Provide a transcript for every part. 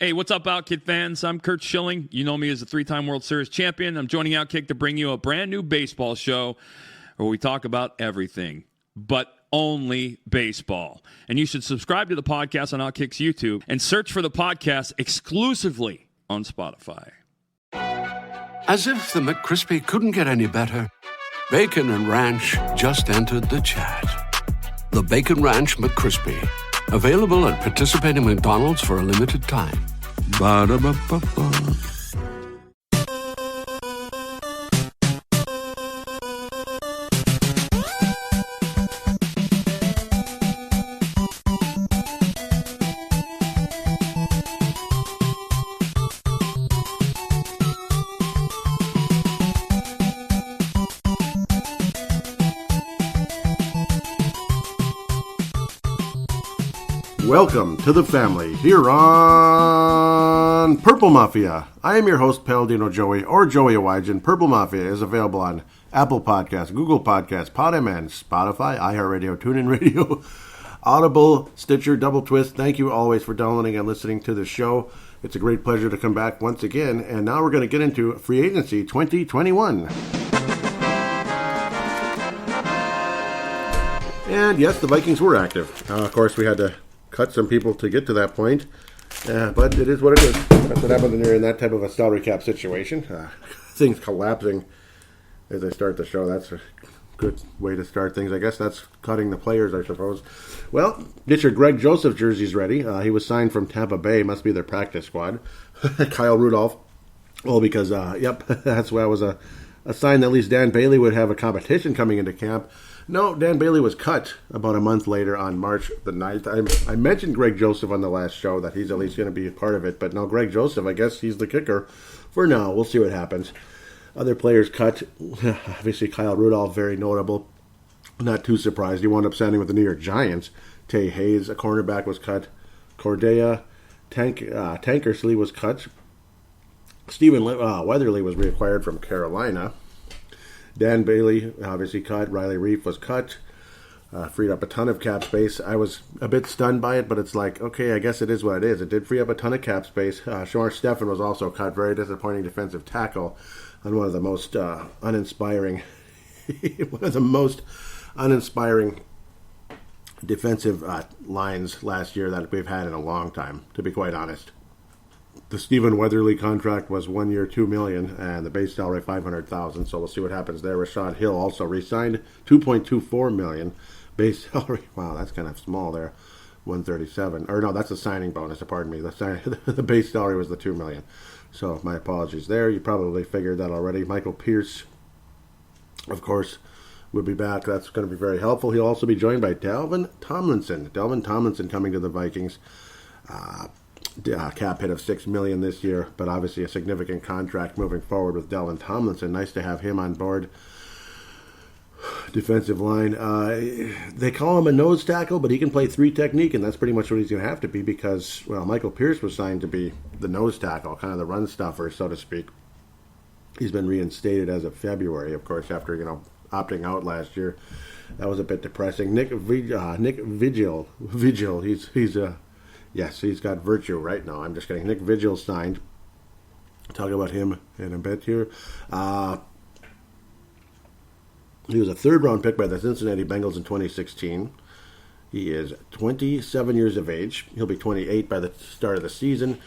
Hey, what's up, Outkick fans? I'm Kurt Schilling. You know me as a three-time World Series champion. I'm joining Outkick to bring you a brand new baseball show where we talk about everything, but only baseball. And you should subscribe to the podcast on Outkick's YouTube and search for the podcast exclusively on Spotify. As if the McCrispy couldn't get any better, Bacon and Ranch just entered the chat. The Bacon Ranch McCrispy, available at participating McDonald's for a limited time. Ba-da-ba-ba-ba. Welcome to the family here on Purple Mafia. I am your host, Paladino Joey, or Joey Awajan. Purple Mafia is available on Apple Podcasts, Google Podcasts, PodMN, Spotify, iHeartRadio, TuneIn Radio, Audible, Stitcher, Double Twist. Thank you always for downloading and listening to the show. It's a great pleasure to come back once again. And now we're going to get into Free Agency 2021. And yes, the Vikings were active. Of course, we had to cut some people to get to that point, but it is what it is. That's what happens when you're in that type of a salary cap situation. Things collapsing as I start the show. That's a good way to start things. I guess that's cutting the players, I suppose. Well, get your Greg Joseph jerseys ready. He was signed from Tampa Bay. Must be their practice squad. Kyle Rudolph. Well, because, that's why it was a sign that at least Dan Bailey would have a competition coming into camp. No, Dan Bailey was cut about a month later on March the 9th. I mentioned Greg Joseph on the last show that he's at least going to be a part of it. But no, Greg Joseph, I guess he's the kicker for now. We'll see what happens. Other players cut. Obviously, Kyle Rudolph, very notable. Not too surprised. He wound up signing with the New York Giants. Tay Hayes, a cornerback, was cut. Correa, Tankersley was cut. Stephen Weatherly was reacquired from Carolina. Dan Bailey, obviously cut. Riley Reiff was cut. Freed up a ton of cap space. I was a bit stunned by it, but it's like, okay, I guess it is what it is. It did free up a ton of cap space. Shamar Stephen was also cut. Very disappointing defensive tackle on one of the most uninspiring defensive lines last year that we've had in a long time, to be quite honest. The Stephen Weatherly contract was 1 year, $2 million, and the base salary $500,000. So we'll see what happens there. Rashad Hill also re-signed, $2.24 million base salary. Wow, that's kind of small there, $137,000. Or no, that's a signing bonus. Pardon me. The base salary was the $2 million. So my apologies there. You probably figured that already. Michael Pierce, of course, will be back. That's going to be very helpful. He'll also be joined by Dalvin Tomlinson. Dalvin Tomlinson coming to the Vikings. Cap hit of $6 million this year, but obviously a significant contract moving forward with Dalvin Tomlinson. Nice to have him on board. Defensive line. They call him a nose tackle, but he can play three technique, and that's pretty much what he's going to have to be because, well, Michael Pierce was signed to be the nose tackle, kind of the run stuffer, so to speak. He's been reinstated as of February, of course, after, opting out last year. That was a bit depressing. Nick Vigil. Yes, he's got virtue right now. I'm just kidding. Nick Vigil signed. Talk about him in a bit here. He was a third-round pick by the Cincinnati Bengals in 2016. He is 27 years of age. He'll be 28 by the start of the season.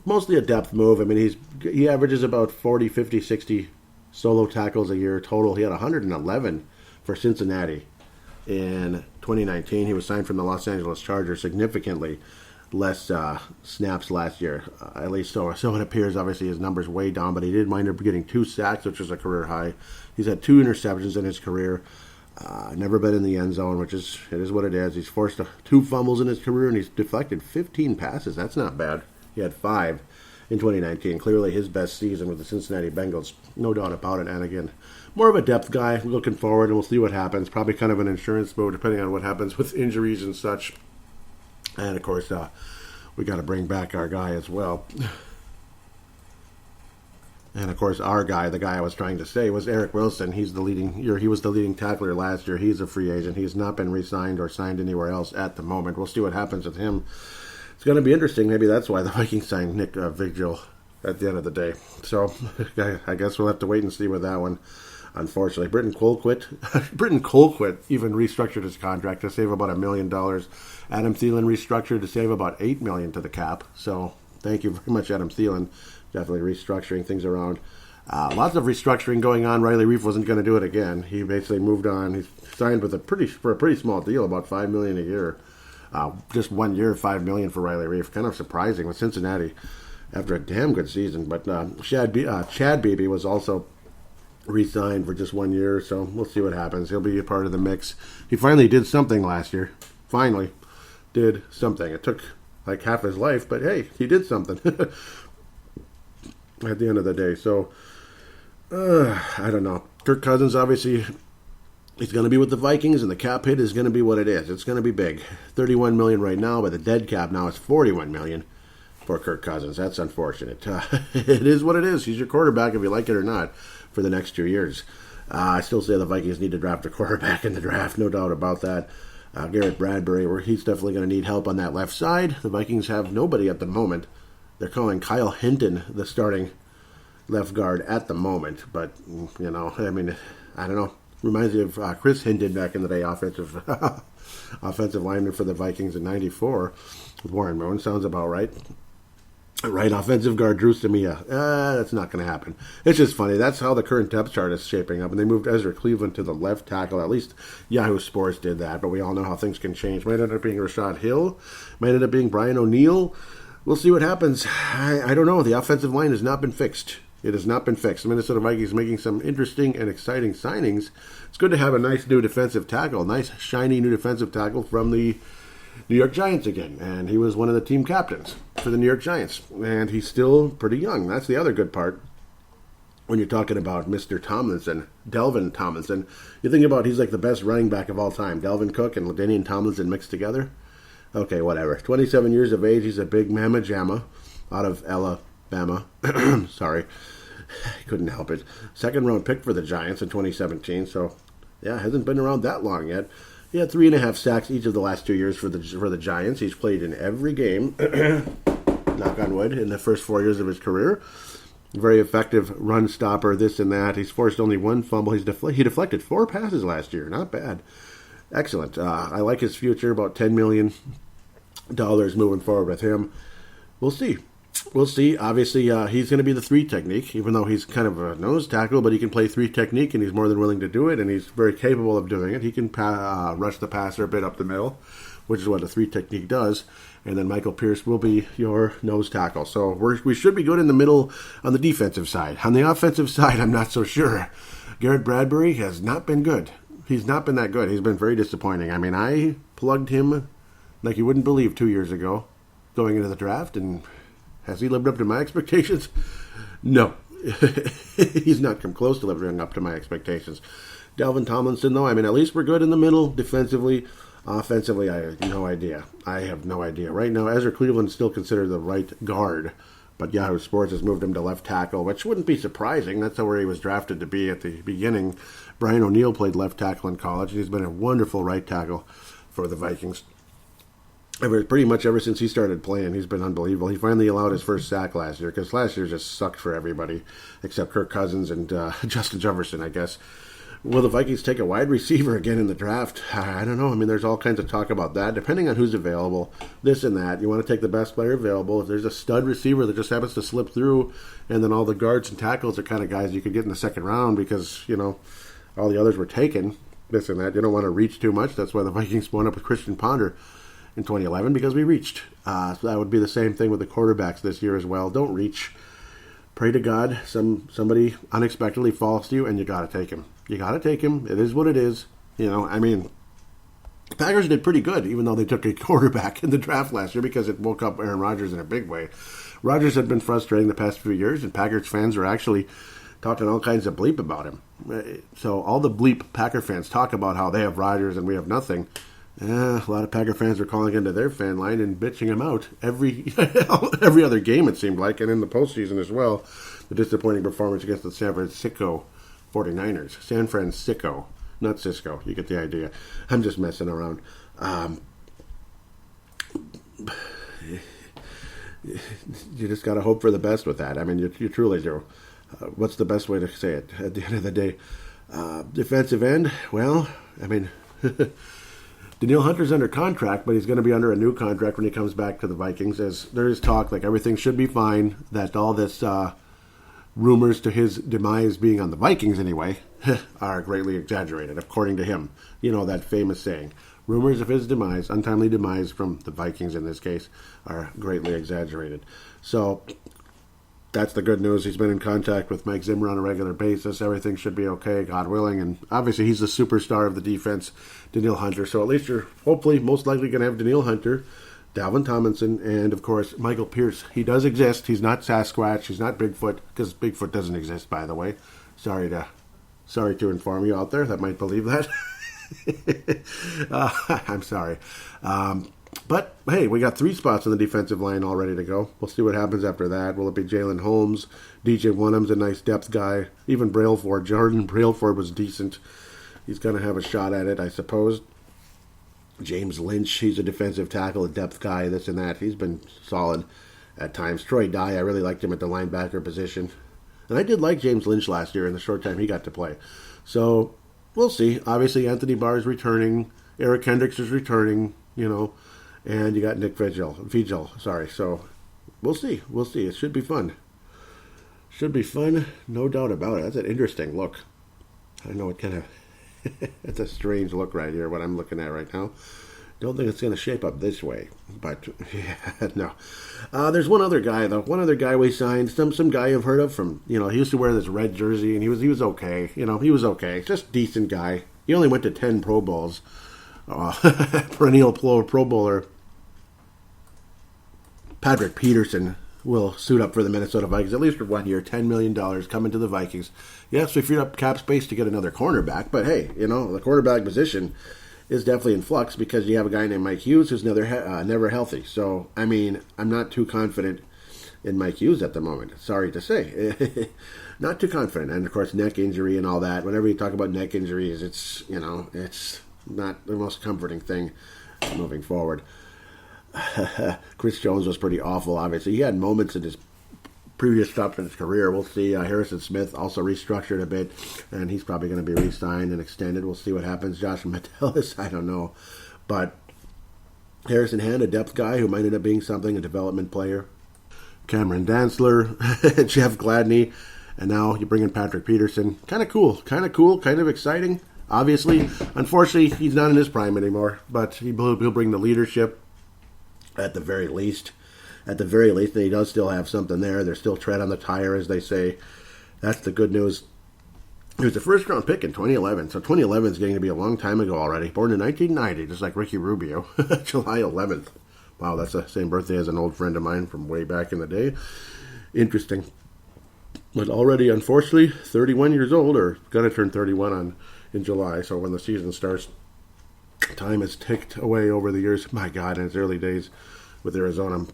Mostly a depth move. I mean, he averages about 40, 50, 60 solo tackles a year total. He had 111 for Cincinnati in 2019. He was signed from the Los Angeles Chargers, significantly less snaps last year, at least so it appears. Obviously his numbers way down, but he did wind up getting 2 sacks, which was a career high. He's had 2 interceptions in his career. Never been in the end zone, it is what it is. He's forced 2 fumbles in his career, and he's deflected 15 passes. That's not bad. He had 5 in 2019. Clearly his best season with the Cincinnati Bengals, no doubt about it. And again, more of a depth guy looking forward, and we'll see what happens. Probably kind of an insurance move depending on what happens with injuries and such. And of course, we got to bring back our guy as well. And of course, our guy, the guy I was trying to say, was Eric Wilson. He was the leading tackler last year. He's a free agent. He has not been re-signed or signed anywhere else at the moment. We'll see what happens with him. it's going to be interesting. Maybe that's why the Vikings signed Nick Vigil at the end of the day. So I guess we'll have to wait and see with that one. Unfortunately, Britton Colquitt even restructured his contract to save about $1 million. Adam Thielen restructured to save about $8 million to the cap. So thank you very much, Adam Thielen. Definitely restructuring things around. Lots of restructuring going on. Riley Reiff wasn't going to do it again. He basically moved on. He signed with for a pretty small deal, about $5 million a year. Just 1 year, $5 million for Riley Reiff. Kind of surprising with Cincinnati after a damn good season. But Chad Beebe was also re-signed for just 1 year, so we'll see what happens. He'll be a part of the mix. He finally did something last year. Finally did something. It took like half his life, but hey, he did something at the end of the day. So I don't know. Kirk Cousins, obviously, he's going to be with the Vikings, and the cap hit is going to be what it is. It's going to be big. $31 million right now, but the dead cap now is $41 million for Kirk Cousins. That's unfortunate. It is what it is. He's your quarterback, if you like it or not, for the next 2 years. I still say the Vikings need to draft a quarterback in the draft, no doubt about that. Garrett Bradbury, where he's definitely going to need help on that left side. The Vikings have nobody at the moment. They're calling Kyle Hinton the starting left guard at the moment, but I don't know. Reminds me of Chris Hinton back in the day, offensive lineman for the Vikings in '94 with Warren Moon. Sounds about right. Right, offensive guard Drew Samia. That's not going to happen. It's just funny. That's how the current depth chart is shaping up. And they moved Ezra Cleveland to the left tackle. At least Yahoo Sports did that. But we all know how things can change. Might end up being Rashad Hill. Might end up being Brian O'Neill. We'll see what happens. I don't know. The offensive line has not been fixed. It has not been fixed. The Minnesota Vikings making some interesting and exciting signings. It's good to have a nice new defensive tackle. Nice, shiny new defensive tackle from the New York Giants again, and he was one of the team captains for the New York Giants, and he's still pretty young. That's the other good part when you're talking about Mr. Tomlinson, Dalvin Tomlinson. You think about he's like the best running back of all time. Dalvin Cook and LaDainian Tomlinson mixed together. Okay, whatever. 27 years of age. He's a big mamma jamma out of Alabama. Sorry, I couldn't help it. Second round pick for the Giants in 2017, so yeah, hasn't been around that long yet. He had 3.5 sacks each of the last 2 years for the Giants. He's played in every game, knock on wood, in the first 4 years of his career. Very effective run stopper, this and that. He's forced only one fumble. He deflected 4 passes last year. Not bad. Excellent. I like his future, about $10 million moving forward with him. We'll see. We'll see. Obviously, he's going to be the 3 technique, even though he's kind of a nose tackle, but he can play 3 technique, and he's more than willing to do it, and he's very capable of doing it. He can rush the passer a bit up the middle, which is what a 3 technique does, and then Michael Pierce will be your nose tackle. So we should be good in the middle on the defensive side. On the offensive side, I'm not so sure. Garrett Bradbury has not been good. He's not been that good. He's been very disappointing. I mean, I plugged him like you wouldn't believe 2 years ago going into the draft, and has he lived up to my expectations? No. He's not come close to living up to my expectations. Dalvin Tomlinson, though, I mean, at least we're good in the middle defensively. Offensively, I have no idea. Right now, Ezra Cleveland's still considered the right guard, but Yahoo Sports has moved him to left tackle, which wouldn't be surprising. That's where he was drafted to be at the beginning. Brian O'Neill played left tackle in college. He's been a wonderful right tackle for the Vikings. Pretty much ever since he started playing, he's been unbelievable. He finally allowed his first sack last year, because last year just sucked for everybody, except Kirk Cousins and Justin Jefferson, I guess. Will the Vikings take a wide receiver again in the draft? I don't know. I mean, there's all kinds of talk about that, depending on who's available, this and that. You want to take the best player available. If there's a stud receiver that just happens to slip through, and then all the guards and tackles are kind of guys you could get in the second round because, all the others were taken, this and that. You don't want to reach too much. That's why the Vikings went up with Christian Ponder in 2011, because we reached. So that would be the same thing with the quarterbacks this year as well. Don't reach. Pray to God somebody unexpectedly falls to you, and you got to take him. You got to take him. It is what it is. The Packers did pretty good, even though they took a quarterback in the draft last year, because it woke up Aaron Rodgers in a big way. Rodgers had been frustrating the past few years, and Packers fans are actually talking all kinds of bleep about him. So all the bleep Packer fans talk about how they have Rodgers and we have nothing. A lot of Packer fans are calling into their fan line and bitching him out every other game, it seemed like, and in the postseason as well. The disappointing performance against the San Francisco 49ers. San Francisco, not Cisco. You get the idea. I'm just messing around. you just got to hope for the best with that. I mean, you truly do. What's the best way to say it? At the end of the day, defensive end. Well, I mean, Danielle Hunter's under contract, but he's going to be under a new contract when he comes back to the Vikings. As there is talk, like everything should be fine. That all this rumors to his demise being on the Vikings anyway are greatly exaggerated, according to him. You know that famous saying. Rumors of his demise, untimely demise from the Vikings in this case, are greatly exaggerated. So that's the good news. He's been in contact with Mike Zimmer on a regular basis. Everything should be okay, God willing. And obviously he's the superstar of the defense, Danielle Hunter. So at least you're hopefully most likely going to have Danielle Hunter, Dalvin Tomlinson, and of course Michael Pierce. He does exist. He's not Sasquatch. He's not Bigfoot, because Bigfoot doesn't exist, by the way. Sorry to inform you out there that might believe that. I'm sorry. But, hey, we got 3 spots on the defensive line all ready to go. We'll see what happens after that. Will it be Jalen Holmes? DJ Wonham's a nice depth guy. Even Brailford. Jordan Brailford was decent. He's going to have a shot at it, I suppose. James Lynch, he's a defensive tackle, a depth guy, this and that. He's been solid at times. Troy Dye, I really liked him at the linebacker position. And I did like James Lynch last year in the short time he got to play. So we'll see. Obviously, Anthony Barr is returning. Eric Hendricks is returning, and you got Nick Vigil. So we'll see. It should be fun. No doubt about it. That's an interesting look. I know it kind of... it's a strange look right here, what I'm looking at right now. Don't think it's going to shape up this way. But, yeah, no. There's one other guy, though. One other guy we signed. Some guy I've heard of from, he used to wear this red jersey, and he was okay. He was okay. Just decent guy. He only went to 10 Pro Bowls. Perennial Pro Bowler Patrick Peterson will suit up for the Minnesota Vikings, at least for 1 year, $10 million coming to the Vikings. Yes, we freed up cap space to get another cornerback, but hey, the cornerback position is definitely in flux because you have a guy named Mike Hughes who's never healthy. So, I mean, I'm not too confident in Mike Hughes at the moment. Sorry to say. Not too confident. And, of course, neck injury and all that. Whenever you talk about neck injuries, it's not the most comforting thing moving forward. Chris Jones was pretty awful, obviously. He had moments in his previous stops in his career. We'll see. Harrison Smith also restructured a bit, and he's probably going to be re-signed and extended. We'll see what happens. Josh Metellus, I don't know. But Harrison Hand, a depth guy who might end up being something, a development player. Cameron Dantzler, Jeff Gladney, and now you bring in Patrick Peterson. Kind of cool, kind of exciting. Obviously, unfortunately, he's not in his prime anymore, but he'll bring the leadership at the very least. At the very least, he does still have something there. There's still tread on the tire, as they say. That's the good news. He was a first-round pick in 2011, so 2011 is getting to be a long time ago already. Born in 1990, just like Ricky Rubio, July 11th. Wow, that's the same birthday as an old friend of mine from way back in the day. Interesting. But already, unfortunately, 31 years old, or going to turn 31 in July, so when the season starts, time has ticked away over the years. My God, in its early days with Arizona.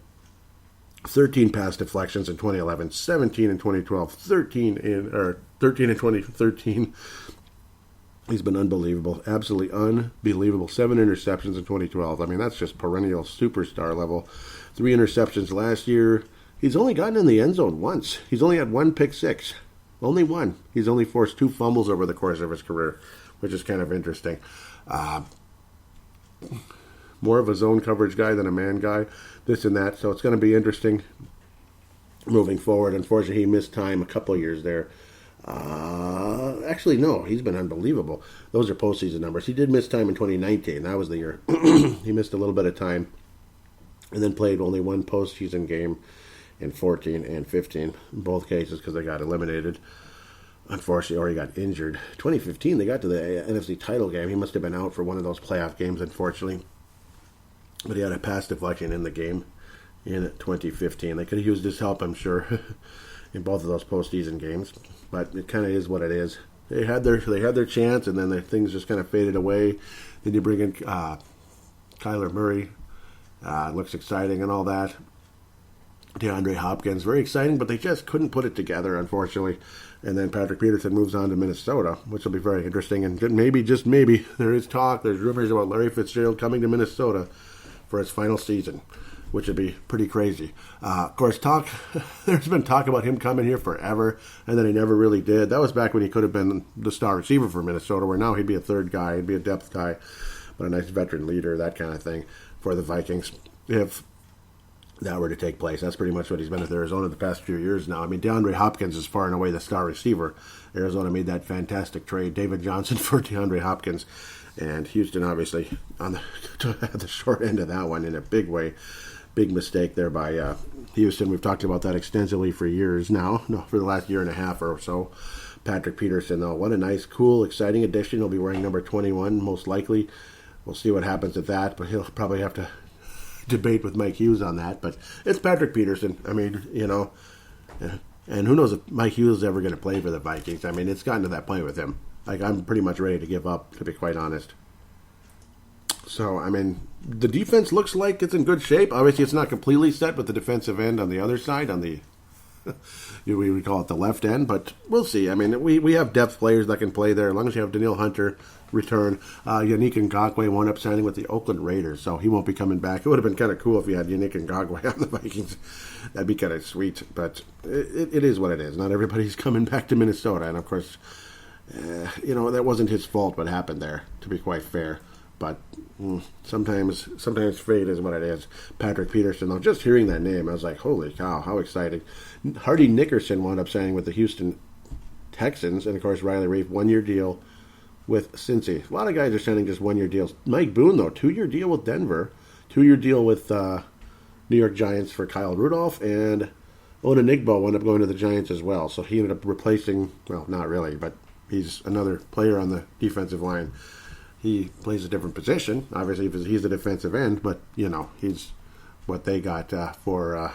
13 pass deflections in 2011, 17 in 2012, 13 in 2013. He's been unbelievable, absolutely unbelievable. 7 interceptions in 2012. I mean, that's just perennial superstar level. 3 interceptions last year. He's only gotten in the end zone once. He's only had 1 pick six. Only 1. He's only forced 2 fumbles over the course of his career, which is kind of interesting. More of a zone coverage guy than a man guy, this and that. So it's going to be interesting moving forward. Unfortunately, he missed time a couple of years there. Actually, no, he's been unbelievable. Those are postseason numbers. He did miss time in 2019. That was the year. He missed a little bit of time and then played only 1 postseason game in 14 and 15, in both cases because they got eliminated, unfortunately, or he got injured. 2015, they got to the NFC title game. He must have been out for one of those playoff games, unfortunately. But he had a pass deflection in the game in 2015. They could have used his help, I'm sure, in both of those postseason games. But it kind of is what it is. They had their chance, and then things just kind of faded away. Then you bring in Kyler Murray. Looks exciting and all that. DeAndre Hopkins, very exciting, but they just couldn't put it together, unfortunately. And then Patrick Peterson moves on to Minnesota, which will be very interesting. And maybe, just maybe, there is talk, there's rumors about Larry Fitzgerald coming to Minnesota for his final season. which would be pretty crazy. Of course, there's been talk about him coming here forever, and then he never really did. That was back when he could have been the star receiver for Minnesota, where now he'd be a third guy, he'd be a depth guy, but a nice veteran leader, that kind of thing for the Vikings. If that were to take place, that's pretty much what he's been with Arizona the past few years now. I mean, DeAndre Hopkins is far and away the star receiver. Arizona made that fantastic trade, David Johnson for DeAndre Hopkins, and Houston obviously on the short end of that one in a big way. Big mistake there by Houston. We've talked about that extensively for years now, for the last year and a half or so. Patrick Peterson, though, what a nice, cool, exciting addition. He'll be wearing number 21, most likely. We'll see what happens with that, but he'll probably have to debate with Mike Hughes on that. But it's Patrick Peterson. I mean, and who knows if Mike Hughes is ever going to play for the Vikings. I mean, it's gotten to that point with him. Like, I'm pretty much ready to give up, to be quite honest. So, I mean, the defense looks like it's in good shape. Obviously, it's not completely set with the defensive end on the other side, on the, we would call it the left end, but we'll see. I mean, we have depth players that can play there. As long as you have Danielle Hunter return. Yannick Ngakoue wound up signing with the Oakland Raiders, so he won't be coming back. It would have been kind of cool if you had Yannick Ngakoue on the Vikings. That'd be kind of sweet, but it is what it is. Not everybody's coming back to Minnesota, and of course, that wasn't his fault what happened there, to be quite fair. But sometimes fate is what it is. Patrick Peterson, though, just hearing that name, I was like, holy cow, how exciting. Hardy Nickerson wound up signing with the Houston Texans, and of course, Riley Reiff, 1-year deal with Cincy. A lot of guys are signing just 1-year deals. Mike Boone, though, 2-year deal with Denver, 2-year deal with New York Giants for Kyle Rudolph, and Onenigbo wound up going to the Giants as well. So he ended up replacing, well, not really, but he's another player on the defensive line. He plays a different position. Obviously, he's a defensive end, but, he's what they got for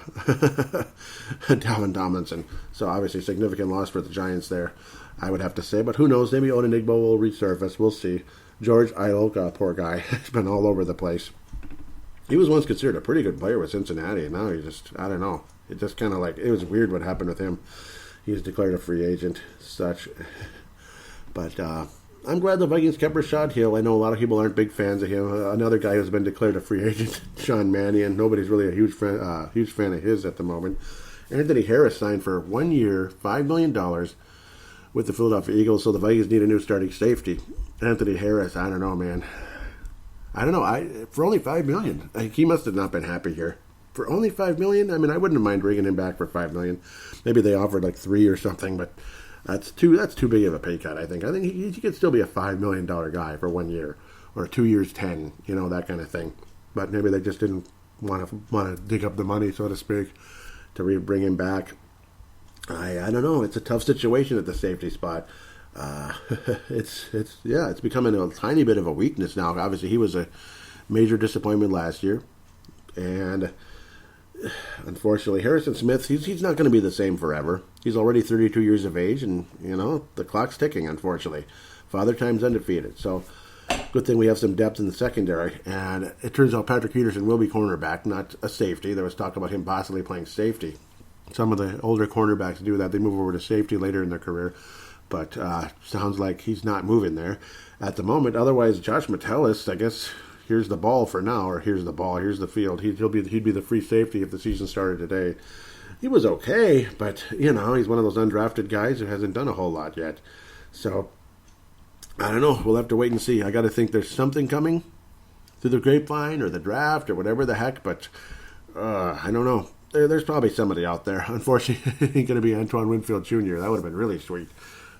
Dalvin Tomlinson. So, obviously, significant loss for the Giants there, I would have to say. But who knows? Maybe Onenigbo will resurface. We'll see. George Iloka, poor guy, has been all over the place. He was once considered a pretty good player with Cincinnati, and now he just, I don't know. It just kind of like, it was weird what happened with him. He was declared a free agent, such. But, I'm glad the Vikings kept Rashad Hill. I know a lot of people aren't big fans of him. Another guy who's been declared a free agent, Sean Mannion. Nobody's really a huge fan of his at the moment. Anthony Harris signed for 1 year, $5 million with the Philadelphia Eagles, so the Vikings need a new starting safety. Anthony Harris, I don't know, man. I don't know. For only $5 million, he must have not been happy here. For only $5 million, I mean, I wouldn't have mind bringing him back for $5 million. Maybe they offered like $3 million or something, but That's too big of a pay cut, I think. I think he could still be a $5 million guy for 1 year, or 2 years, 10, that kind of thing. But maybe they just didn't want to dig up the money, so to speak, to bring him back. I don't know. It's a tough situation at the safety spot. It's becoming a tiny bit of a weakness now. Obviously, he was a major disappointment last year, and unfortunately, Harrison Smith, he's not going to be the same forever. He's already 32 years of age, and, the clock's ticking, unfortunately. Father Time's undefeated. So, good thing we have some depth in the secondary. And it turns out Patrick Peterson will be cornerback, not a safety. There was talk about him possibly playing safety. Some of the older cornerbacks do that. They move over to safety later in their career. But sounds like he's not moving there at the moment. Otherwise, Josh Metellus, I guess, here's the ball for now, or here's the ball, here's the field. He'd be the free safety if the season started today. He was okay, but, he's one of those undrafted guys who hasn't done a whole lot yet. So, I don't know. We'll have to wait and see. I got to think there's something coming through the grapevine or the draft or whatever the heck, but I don't know. There's probably somebody out there. Unfortunately, it ain't going to be Antoine Winfield Jr. That would have been really sweet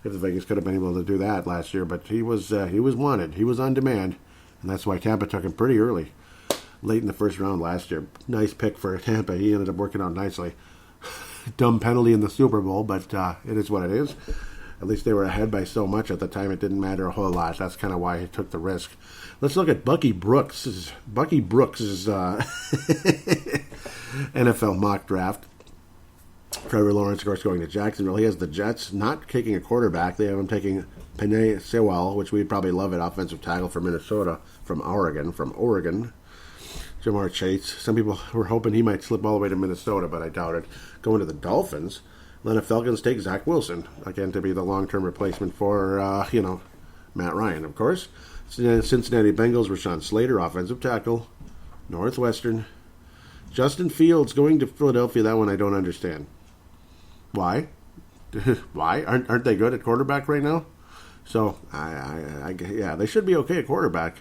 if the Vikings could have been able to do that last year, but he was wanted. He was on demand, and that's why Tampa took him pretty early, late in the first round last year. Nice pick for Tampa. He ended up working out nicely. Dumb penalty in the Super Bowl, but it is what it is. At least they were ahead by so much at the time, it didn't matter a whole lot. That's kind of why he took the risk. Let's look at Bucky Brooks' NFL mock draft. Trevor Lawrence, of course, going to Jacksonville. He has the Jets not taking a quarterback. They have him taking Penei Sewell, which we'd probably love at offensive tackle for Minnesota, from Oregon. Jamar Chase. Some people were hoping he might slip all the way to Minnesota, but I doubt it. Going to the Dolphins. Atlanta Falcons take Zach Wilson, again, to be the long-term replacement for, Matt Ryan, of course. Cincinnati Bengals, Rashawn Slater, offensive tackle. Northwestern Justin Fields going to Philadelphia, that one I don't understand. Why? Why? Aren't they good at quarterback right now? So, yeah, they should be okay at quarterback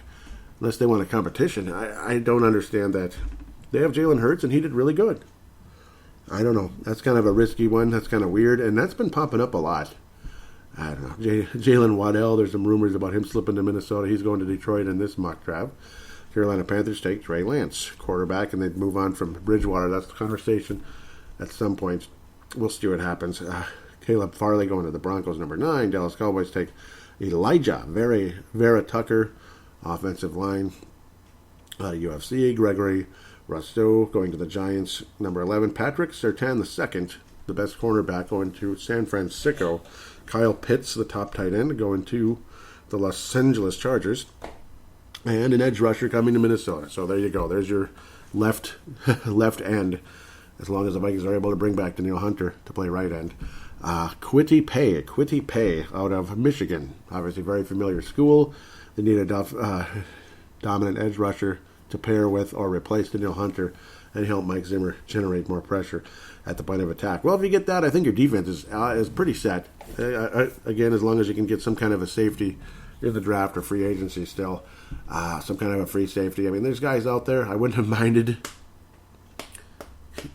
unless they want a competition. I don't understand that. They have Jalen Hurts, and he did really good. I don't know. That's kind of a risky one. That's kind of weird, and that's been popping up a lot. I don't know. Jalen Waddell, there's some rumors about him slipping to Minnesota. He's going to Detroit in this mock draft. Carolina Panthers take Trey Lance, quarterback, and they move on from Bridgewater. That's the conversation at some point. We'll see what happens. Caleb Farley going to the Broncos, number 9. Dallas Cowboys take Elijah Vera Tucker, offensive line. UFC, Gregory Rousseau going to the Giants, number 11. Patrick Surtain II, the best cornerback, going to San Francisco. Kyle Pitts, the top tight end, going to the Los Angeles Chargers. And an edge rusher coming to Minnesota. So there you go. There's your left end, as long as the Vikings are able to bring back Danielle Hunter to play right end. Kwity Paye out of Michigan. Obviously very familiar school. They need a dominant edge rusher to pair with or replace Danielle Hunter and help Mike Zimmer generate more pressure at the point of attack. Well, if you get that, I think your defense is pretty set. Again, as long as you can get some kind of a safety in the draft or free agency still. Some kind of a free safety. I mean, there's guys out there. I wouldn't have minded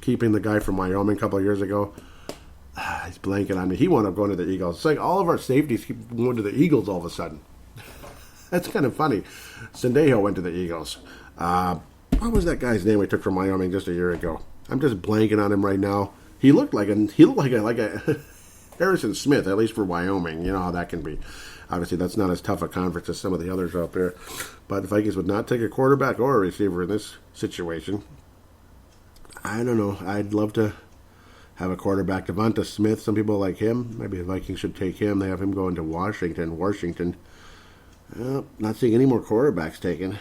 keeping the guy from Wyoming a couple of years ago. He's blanking on me. He wound up going to the Eagles. It's like all of our safeties keep going to the Eagles all of a sudden. That's kind of funny. Sendejo went to the Eagles. What was that guy's name we took from Wyoming just a year ago? I'm just blanking on him right now. He looked like a Harrison Smith, at least for Wyoming. You know how that can be. Obviously, that's not as tough a conference as some of the others out there. But the Vikings would not take a quarterback or a receiver in this situation. I don't know. I'd love to have a quarterback. Devonta Smith, some people like him. Maybe the Vikings should take him. They have him going to Washington. Not seeing any more quarterbacks taken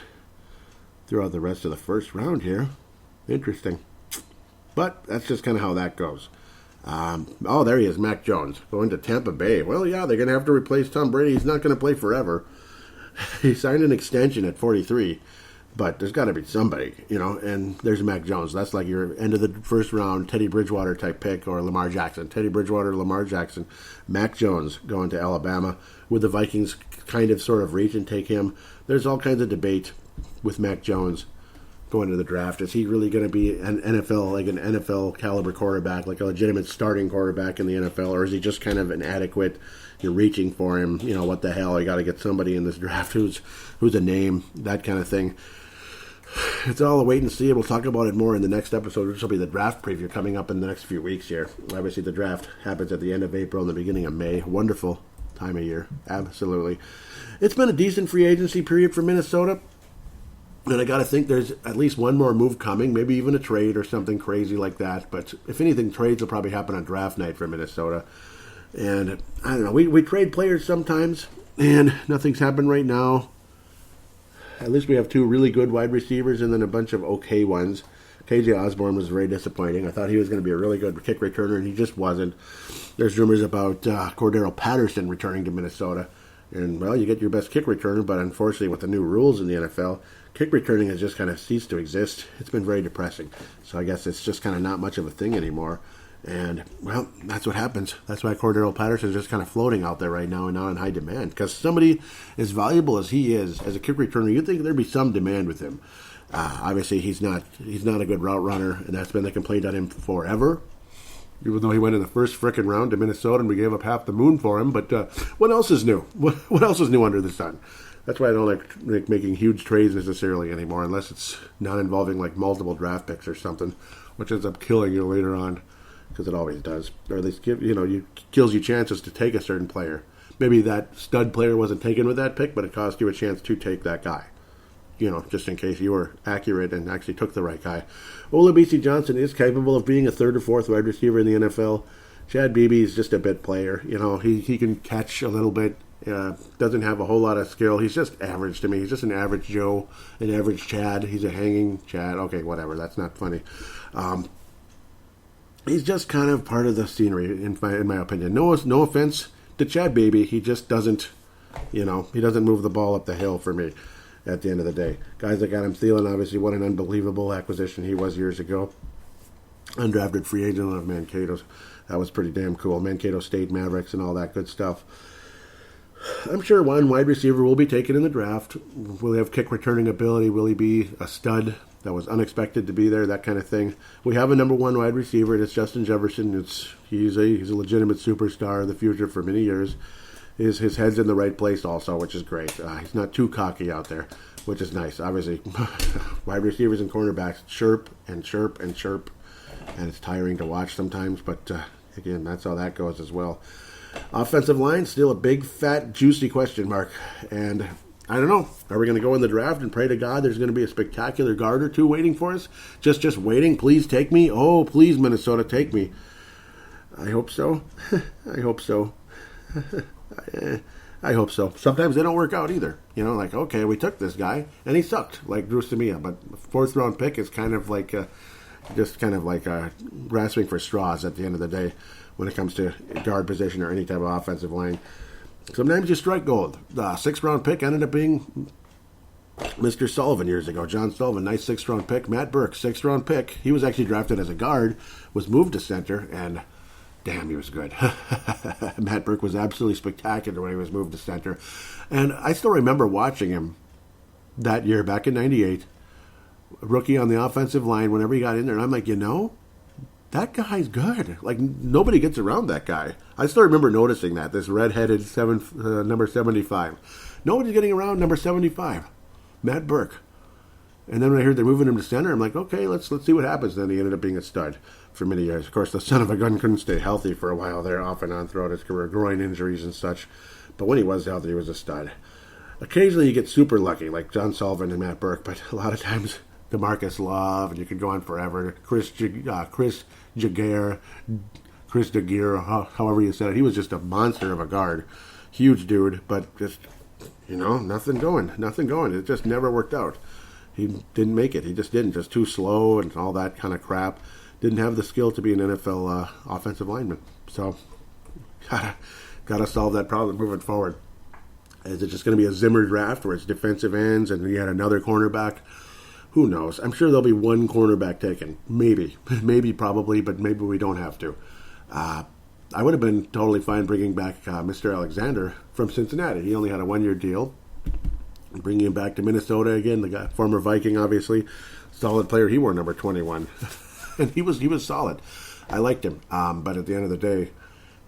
throughout the rest of the first round here. Interesting. But that's just kind of how that goes. There he is, Mac Jones, going to Tampa Bay. Well, yeah, they're going to have to replace Tom Brady. He's not going to play forever. He signed an extension at 43, but there's got to be somebody, and there's Mac Jones. That's like your end of the first round Teddy Bridgewater type pick or Lamar Jackson. Teddy Bridgewater, Lamar Jackson, Mac Jones going to Alabama. Would the Vikings kind of sort of reach and take him? There's all kinds of debate with Mac Jones going to the draft. Is he really going to be an NFL caliber quarterback, like a legitimate starting quarterback in the NFL, or is he just kind of an adequate? You're reaching for him. What the hell? I got to get somebody in this draft who's a name, that kind of thing. It's all a wait and see. We'll talk about it more in the next episode, which will be the draft preview coming up in the next few weeks here. Obviously, the draft happens at the end of April and the beginning of May. Wonderful time of year. Absolutely. It's been a decent free agency period for Minnesota. And I got to think there's at least one more move coming, maybe even a trade or something crazy like that. But if anything, trades will probably happen on draft night for Minnesota. And I don't know, we trade players sometimes, and nothing's happened right now. At least we have 2 really good wide receivers and then a bunch of okay ones. KJ Osborne was very disappointing. I thought he was going to be a really good kick returner, and he just wasn't. There's rumors about Cordero Patterson returning to Minnesota. And, well, you get your best kick returner, but unfortunately with the new rules in the NFL, kick returning has just kind of ceased to exist. It's been very depressing. So I guess it's just kind of not much of a thing anymore. And, well, that's what happens. That's why Cordero Patterson is just kind of floating out there right now and not in high demand. Because somebody as valuable as he is as a kick returner, you'd think there'd be some demand with him. Obviously, he's not a good route runner, and that's been the complaint on him forever. Even though he went in the first frickin' round to Minnesota and we gave up half the moon for him. But what else is new? What else is new under the sun? That's why I don't like making huge trades necessarily anymore, unless it's not involving like multiple draft picks or something, which ends up killing you later on, because it always does. Or at least kills you chances to take a certain player. Maybe that stud player wasn't taken with that pick, but it cost you a chance to take that guy. Just in case you were accurate and actually took the right guy. Olabisi Johnson is capable of being a 3rd or 4th wide receiver in the NFL. Chad Beebe is just a bit player. He can catch a little bit. Doesn't have a whole lot of skill. He's just average to me. He's just an average Joe, an average Chad. He's a hanging Chad. Okay, whatever. That's not funny. He's just kind of part of the scenery, in my opinion. No offense to Chad Beebe. He just doesn't, he doesn't move the ball up the hill for me. at the end of the day. Guys like Adam Thielen, obviously, what an unbelievable acquisition he was years ago. Undrafted free agent of Mankato. That was pretty damn cool. Mankato State Mavericks and all that good stuff. I'm sure one wide receiver will be taken in the draft. Will he have kick returning ability? Will he be a stud that was unexpected to be there? That kind of thing. We have a number one wide receiver, and it's Justin Jefferson. He's a legitimate superstar of the future for many years. His head's in the right place also, which is great. He's not too cocky out there, which is nice. Obviously, wide receivers and cornerbacks chirp and chirp and chirp, and it's tiring to watch sometimes, but again, that's how that goes as well. Offensive line, still a big, fat, juicy question mark. And I don't know. Are we going to go in the draft and pray to God there's going to be a spectacular guard or two waiting for us? Just waiting. Please take me. Oh, please, Minnesota, take me. I hope so. I hope so. I hope so. Sometimes they don't work out either. Like, okay, we took this guy, and he sucked, like Drew Samia. But fourth-round pick is kind of like grasping for straws at the end of the day when it comes to guard position or any type of offensive line. Sometimes you strike gold. The sixth-round pick ended up being Mr. Sullivan years ago. John Sullivan, nice sixth-round pick. Matt Burke, sixth-round pick. He was actually drafted as a guard, was moved to center, and damn, he was good. Matt Burke was absolutely spectacular when he was moved to center. And I still remember watching him that year, back in 98, rookie on the offensive line, whenever he got in there, and I'm like, that guy's good. Like, nobody gets around that guy. I still remember noticing that, this red-headed number 75. Nobody's getting around number 75, Matt Burke. And then when I heard they're moving him to center, I'm like, okay, let's see what happens. Then he ended up being a stud for many years. Of course, the son of a gun couldn't stay healthy for a while there, off and on throughout his career, groin injuries and such. But when he was healthy, he was a stud. Occasionally you get super lucky, like John Sullivan and Matt Burke, but a lot of times DeMarcus Love, and you could go on forever. Chris Jaguar, however you said it. He was just a monster of a guard. Huge dude, but just, nothing going. It just never worked out. He didn't make it. He just didn't. Just too slow and all that kind of crap. Didn't have the skill to be an NFL offensive lineman. So, gotta solve that problem moving forward. Is it just going to be a Zimmer draft where it's defensive ends and you had another cornerback? Who knows? I'm sure there'll be one cornerback taken. Maybe, probably, but maybe we don't have to. I would have been totally fine bringing back Mr. Alexander from Cincinnati. He only had a one-year deal. Bringing him back to Minnesota again, the guy, former Viking, obviously, solid player. He wore number 21, and he was solid. I liked him, but at the end of the day,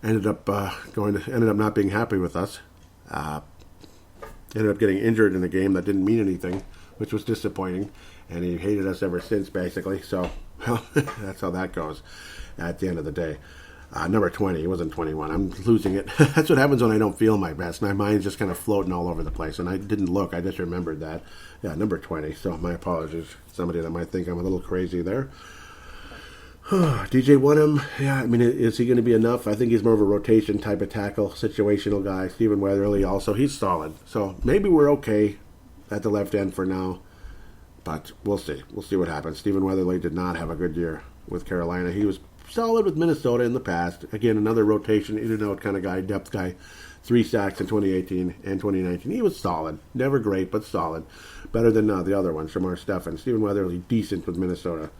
ended up not being happy with us. Ended up getting injured in a game that didn't mean anything, which was disappointing, and he hated us ever since, basically. So, well, that's how that goes at the end of the day. Number 20, he wasn't 21. I'm losing it. That's what happens when I don't feel my best. My mind's just kind of floating all over the place, and I didn't look. I just remembered that. Yeah, number 20. So my apologies. Somebody that might think I'm a little crazy there. DJ Wonnum, yeah, I mean, is he going to be enough? I think he's more of a rotation type of tackle, situational guy. Stephen Weatherly also, he's solid. So maybe we're okay at the left end for now, but we'll see. We'll see what happens. Stephen Weatherly did not have a good year with Carolina. He was solid with Minnesota in the past. Again, another rotation, in and out kind of guy, depth guy. 3 sacks in 2018 and 2019. He was solid. Never great, but solid. Better than the other one, Shamar Stephen. Stephen Weatherly, decent with Minnesota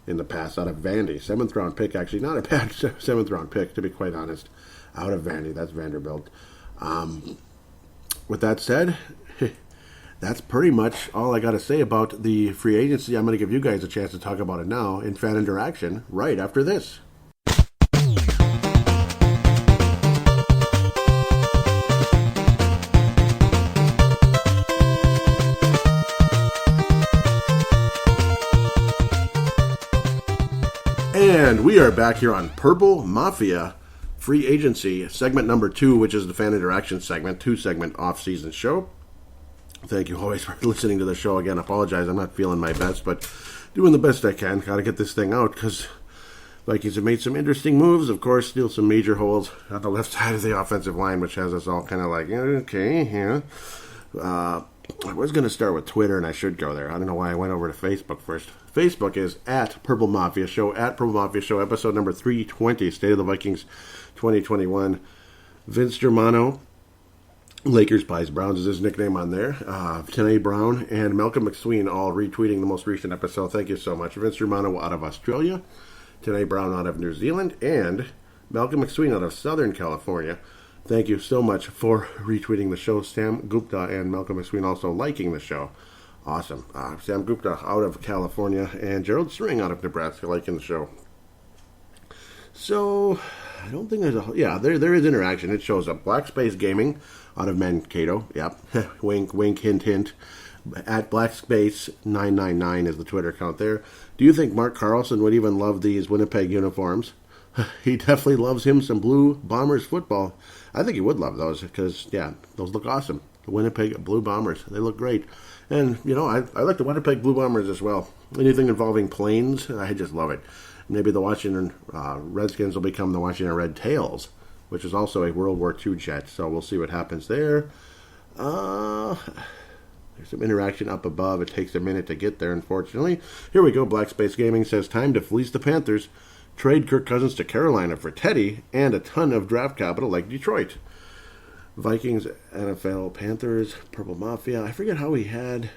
in the past. Out of Vandy. 7th round pick, actually. Not a bad 7th round pick, to be quite honest. Out of Vandy. That's Vanderbilt. With that said, that's pretty much all I got to say about the free agency. I'm going to give you guys a chance to talk about it now in fan interaction right after this. And we are back here on Purple Mafia Free Agency, segment number 2, which is the fan interaction segment, 2-segment off-season show. Thank you always for listening to the show. Again, apologize, I'm not feeling my best, but doing the best I can. Got to get this thing out because Vikings have made some interesting moves. Of course, still some major holes on the left side of the offensive line, which has us all kind of like, okay, yeah. I was going to start with Twitter, and I should go there. I don't know why I went over to Facebook first. Facebook is at Purple Mafia Show, episode number 320, State of the Vikings 2021. Vince Germano Lakers Pies Browns is his nickname on there. Tanae Brown and Malcolm McSween all retweeting the most recent episode. Thank you so much. Vince Romano out of Australia, Tanae Brown out of New Zealand, and Malcolm McSween out of Southern California. Thank you so much for retweeting the show. Sam Gupta and Malcolm McSween also liking the show. Awesome. Sam Gupta out of California and Gerald String out of Nebraska liking the show. So, I don't think there's there is interaction. It shows up. Black Space Gaming out of Mankato. Yep. Wink, wink, hint, hint. At Blackspace999 is the Twitter account there. Do you think Mark Carlson would even love these Winnipeg uniforms? He definitely loves him some Blue Bombers football. I think he would love those because, those look awesome. The Winnipeg Blue Bombers. They look great. And, I like the Winnipeg Blue Bombers as well. Anything involving planes, I just love it. Maybe the Washington Redskins will become the Washington Red Tails, which is also a World War II jet. So we'll see what happens there. There's some interaction up above. It takes a minute to get there, unfortunately. Here we go. Black Space Gaming says, time to fleece the Panthers. Trade Kirk Cousins to Carolina for Teddy and a ton of draft capital like Detroit. Vikings, NFL, Panthers, Purple Mafia. I forget how he had...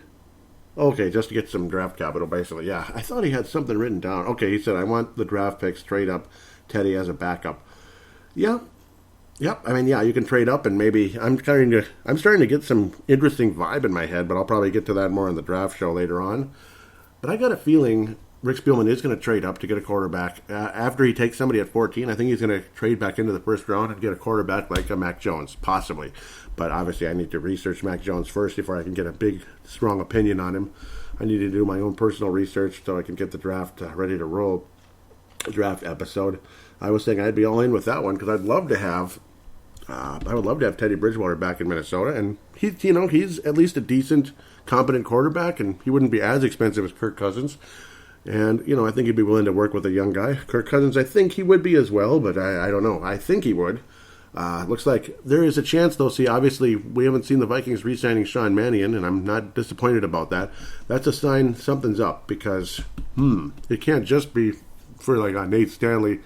Okay, just to get some draft capital, basically. Yeah, I thought he had something written down. Okay, he said, I want the draft picks, trade up Teddy as a backup. Yeah. Yep. I mean, you can trade up, and maybe I'm starting to get some interesting vibe in my head, but I'll probably get to that more in the draft show later on. But I got a feeling Rick Spielman is going to trade up to get a quarterback. After he takes somebody at 14, I think he's going to trade back into the first round and get a quarterback like a Mac Jones, possibly. But obviously I need to research Mac Jones first before I can get a big, strong opinion on him. I need to do my own personal research so I can get the draft ready to roll. Draft episode. I was saying I'd be all in with that one because I'd love to have I would love to have Teddy Bridgewater back in Minnesota, and he's at least a decent, competent quarterback, and he wouldn't be as expensive as Kirk Cousins. And, I think he'd be willing to work with a young guy. Kirk Cousins, I think he would be as well, but I don't know. I think he would. Looks like there is a chance, though. See, obviously, we haven't seen the Vikings re-signing Sean Mannion, and I'm not disappointed about that. That's a sign something's up, because, it can't just be for, Nate Stanley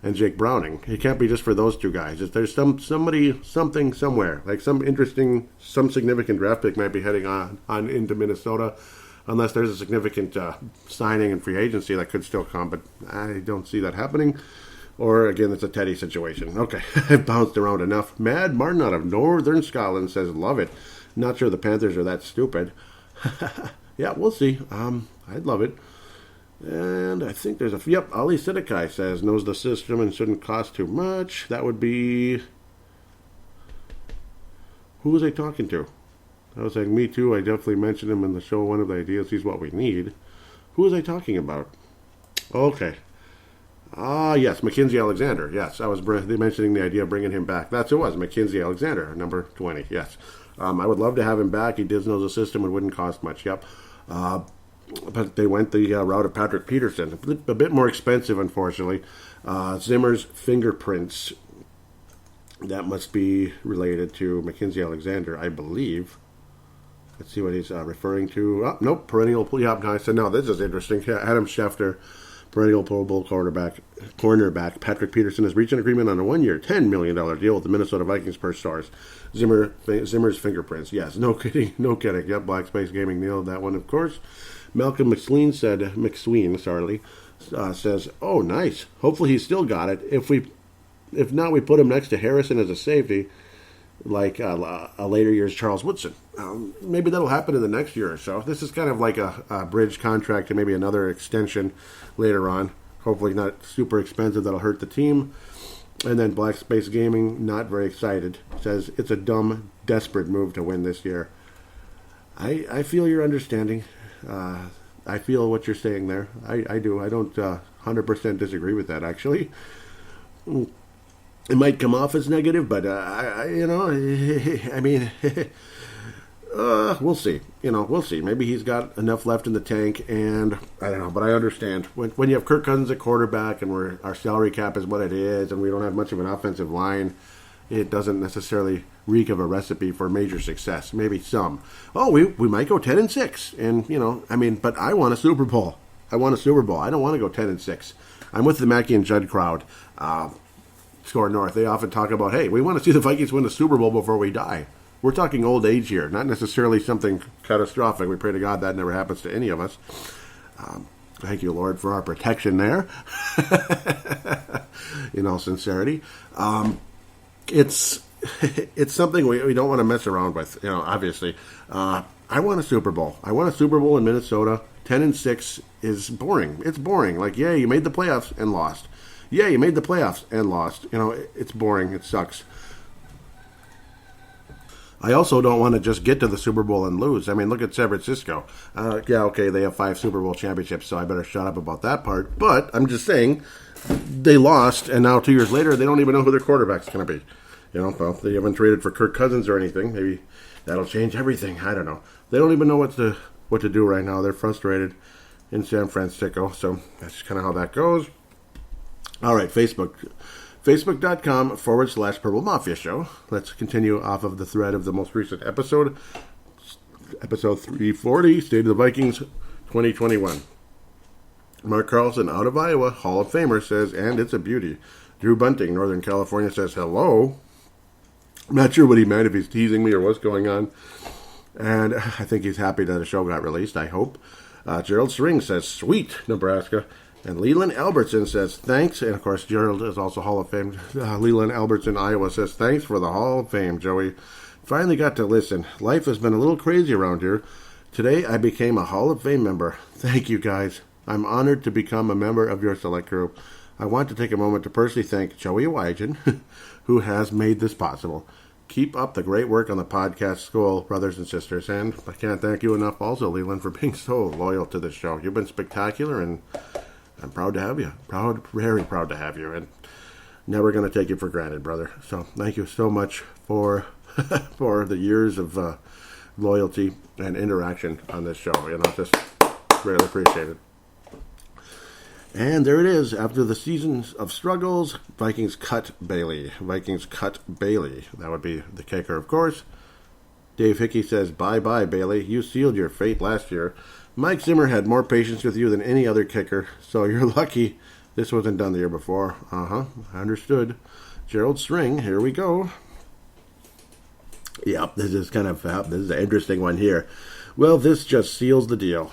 and Jake Browning. It can't be just for those two guys. There's somebody, something, somewhere. Some significant draft pick might be heading on into Minnesota, unless there's a significant signing and free agency that could still come, but I don't see that happening. Or, again, it's a Teddy situation. Okay, I've bounced around enough. Mad Martin out of Northern Scotland says, love it. Not sure the Panthers are that stupid. Yeah, we'll see. I'd love it. And I think there's Ali Sidikai says, knows the system and shouldn't cost too much. That would be... Who was I talking to? I was saying, me too. I definitely mentioned him in the show. One of the ideas, he's what we need. Who was I talking about? Okay. Yes, Mackenzie Alexander. Yes, I was mentioning the idea of bringing him back. That's who it was, Mackenzie Alexander, number 20. Yes. I would love to have him back. He does know the system. It wouldn't cost much. Yep. But they went the route of Patrick Peterson. A bit more expensive, unfortunately. Zimmer's fingerprints. That must be related to Mackenzie Alexander, I believe. Let's see what he's referring to. Oh, nope, perennial. Yeah, I said, no, this is interesting. Adam Schefter, perennial Pro Bowl cornerback. Patrick Peterson has reached an agreement on a 1-year, $10 million deal with the Minnesota Vikings per stars. Zimmer's fingerprints. Yes, no kidding. Yep, Black Space Gaming nailed that one, of course. Malcolm McSween says, oh, nice. Hopefully he's still got it. If not, we put him next to Harrison as a safety, like a later year's Charles Woodson. Maybe that'll happen in the next year or so. This is kind of like a bridge contract to maybe another extension later on. Hopefully not super expensive that'll hurt the team. And then Black Space Gaming, not very excited, says it's a dumb, desperate move to win this year. I feel your understanding. I feel what you're saying there. I do. I don't 100% disagree with that, actually. It might come off as negative, but, we'll see. We'll see. Maybe he's got enough left in the tank, and I don't know, but I understand. When you have Kirk Cousins at quarterback and our salary cap is what it is, and we don't have much of an offensive line, it doesn't necessarily reek of a recipe for major success. Maybe some. Oh, we might go 10-6, and, but I want a Super Bowl. I don't want to go 10-6. I'm with the Mackey and Judd crowd. Score North. They often talk about, hey, we want to see the Vikings win the Super Bowl before we die. We're talking old age here, not necessarily something catastrophic. We pray to God that never happens to any of us. Thank you, Lord, for our protection there. In all sincerity, it's something we don't want to mess around with. Obviously, I want a Super Bowl. I want a Super Bowl in Minnesota. 10-6 is boring. It's boring. Like, yeah, you made the playoffs and lost. Yeah, you made the playoffs and lost. It's boring. It sucks. I also don't want to just get to the Super Bowl and lose. I mean, look at San Francisco. Yeah, okay, they have 5 Super Bowl championships, so I better shut up about that part. But I'm just saying, they lost, and now 2 years later, they don't even know who their quarterback's going to be. Well, they haven't traded for Kirk Cousins or anything. Maybe that'll change everything. I don't know. They don't even know what to do right now. They're frustrated in San Francisco, so that's kind of how that goes. All right, Facebook.com/Purple Mafia Show. Let's continue off of the thread of the most recent episode. Episode 340, State of the Vikings 2021. Mark Carlson out of Iowa, Hall of Famer, says, and it's a beauty. Drew Bunting, Northern California, says, hello. I'm not sure what he meant, if he's teasing me or what's going on. And I think he's happy that the show got released, I hope. Gerald String says, sweet, Nebraska. And Leland Albertson says, thanks. And, of course, Gerald is also Hall of Fame. Leland Albertson, Iowa, says, thanks for the Hall of Fame, Joey. Finally got to listen. Life has been a little crazy around here. Today, I became a Hall of Fame member. Thank you, guys. I'm honored to become a member of your select group. I want to take a moment to personally thank Joey Wygen, who has made this possible. Keep up the great work on the podcast school, brothers and sisters. And I can't thank you enough also, Leland, for being so loyal to this show. You've been spectacular, and I'm proud to have you. Very proud to have you. And never going to take you for granted, brother. So thank you so much for for the years of loyalty and interaction on this show. Just really appreciate it. And there it is. After the seasons of struggles, Vikings cut Bailey. That would be the kicker, of course. Dave Hickey says, bye-bye, Bailey. You sealed your fate last year. Mike Zimmer had more patience with you than any other kicker, so you're lucky this wasn't done the year before. Understood. Gerald String, here we go. Yep, this is an interesting one here. Well, this just seals the deal.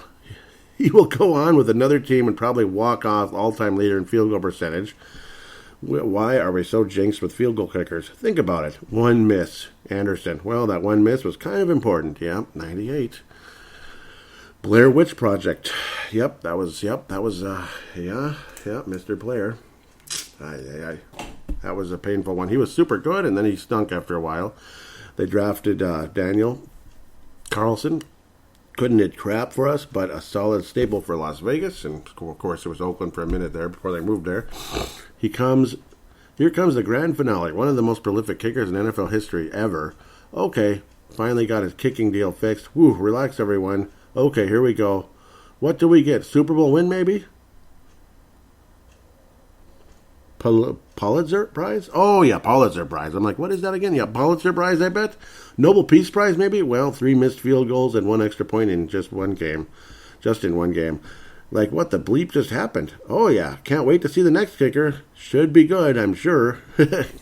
He will go on with another team and probably walk off all-time leader in field goal percentage. Why are we so jinxed with field goal kickers? Think about it. One miss. Anderson. Well, that one miss was kind of important. Yep, 98. Blair Witch Project. Yep, that was Mr. Blair. That was a painful one. He was super good, and then he stunk after a while. They drafted Daniel Carlson. Couldn't hit crap for us, but a solid staple for Las Vegas. And, of course, it was Oakland for a minute there before they moved there. Here comes the grand finale. One of the most prolific kickers in NFL history ever. Okay, finally got his kicking deal fixed. Woo, relax, everyone. Okay, here we go. What do we get? Super Bowl win, maybe? Pulitzer Prize? Oh, yeah, Pulitzer Prize. I'm like, what is that again? Yeah, Pulitzer Prize, I bet. Nobel Peace Prize, maybe? Well, 3 missed field goals and 1 extra point in just one game. Like, what the bleep just happened? Oh, yeah, can't wait to see the next kicker. Should be good, I'm sure.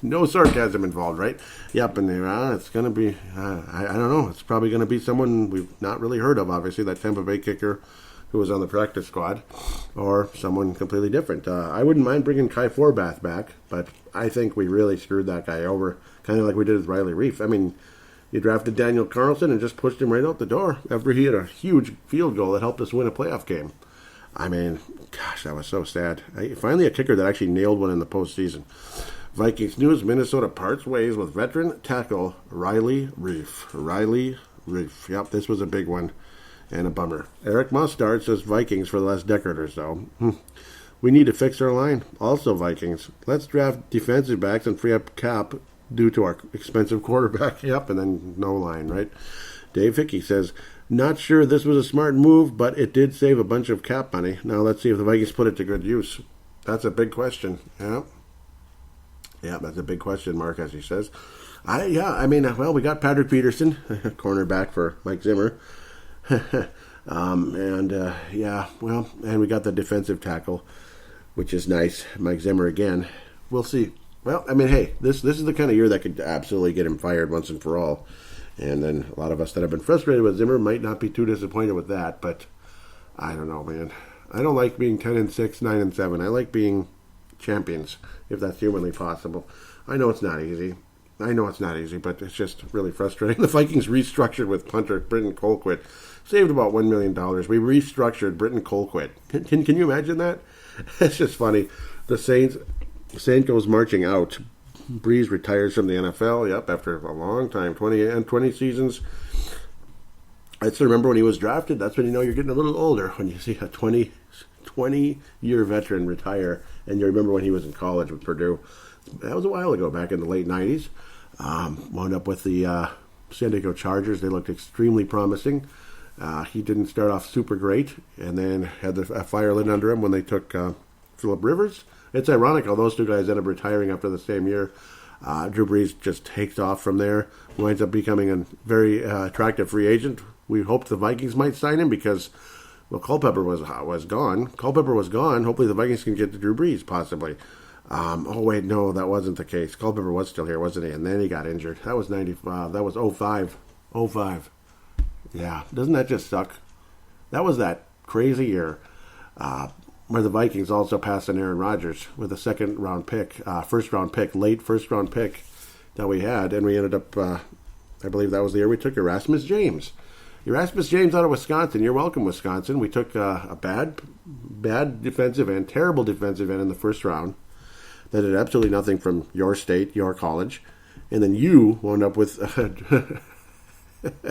No sarcasm involved, right? Yep, and it's going to be, I don't know, it's probably going to be someone we've not really heard of, obviously, that Tampa Bay kicker who was on the practice squad, or someone completely different. I wouldn't mind bringing Kai Forbath back, but I think we really screwed that guy over, kind of like we did with Riley Reiff. I mean, you drafted Daniel Carlson and just pushed him right out the door after he had a huge field goal that helped us win a playoff game. I mean, gosh, that was so sad. Finally a kicker that actually nailed one in the postseason. Vikings news, Minnesota parts ways with veteran tackle Riley Reiff. Yep, this was a big one and a bummer. Eric Mustard says Vikings for the last decade or so. We need to fix our line. Also Vikings. Let's draft defensive backs and free up cap due to our expensive quarterback. Yep, and then no line, right? Dave Hickey says, not sure this was a smart move, but it did save a bunch of cap money. Now let's see if the Vikings put it to good use. That's a big question. Yeah, that's a big question, Mark, as he says. We got Patrick Peterson, cornerback for Mike Zimmer. And we got the defensive tackle, which is nice. Mike Zimmer again. We'll see. Well, I mean, hey, this is the kind of year that could absolutely get him fired once and for all. And then a lot of us that have been frustrated with Zimmer might not be too disappointed with that, but I don't know, man. I don't like being 10-6, 9-7. I like being champions, if that's humanly possible. I know it's not easy. But it's just really frustrating. The Vikings restructured with punter Britton Colquitt. Saved about $1 million. We restructured Britton Colquitt. Can you imagine that? It's just funny. The Saint goes marching out. Breeze retires from the NFL. Yep, after a long time, 20 seasons. I still remember when he was drafted. That's when you know you're getting a little older, when you see a 20-year veteran retire, and you remember when he was in college with Purdue. That was a while ago, back in the late 90s. Wound up with the San Diego Chargers. They looked extremely promising. He didn't start off super great, and then had a fire lit under him when they took Phillip Rivers. It's ironic how those two guys ended up retiring after the same year. Drew Brees just takes off from there, winds up becoming a very attractive free agent. We hoped the Vikings might sign him because, well, Culpepper was gone. Hopefully the Vikings can get to Drew Brees, possibly. Oh, wait, no, that wasn't the case. Culpepper was still here, wasn't he? And then he got injured. That was 95. That was 05. 05. Yeah, doesn't that just suck? That was that crazy year where the Vikings also passed on Aaron Rodgers with a first-round pick that we had. And we ended up, I believe that was the year we took Erasmus James. Erasmus James out of Wisconsin. You're welcome, Wisconsin. We took a bad defensive end, terrible defensive end in the first round that did absolutely nothing from your state, your college. And then you wound up with...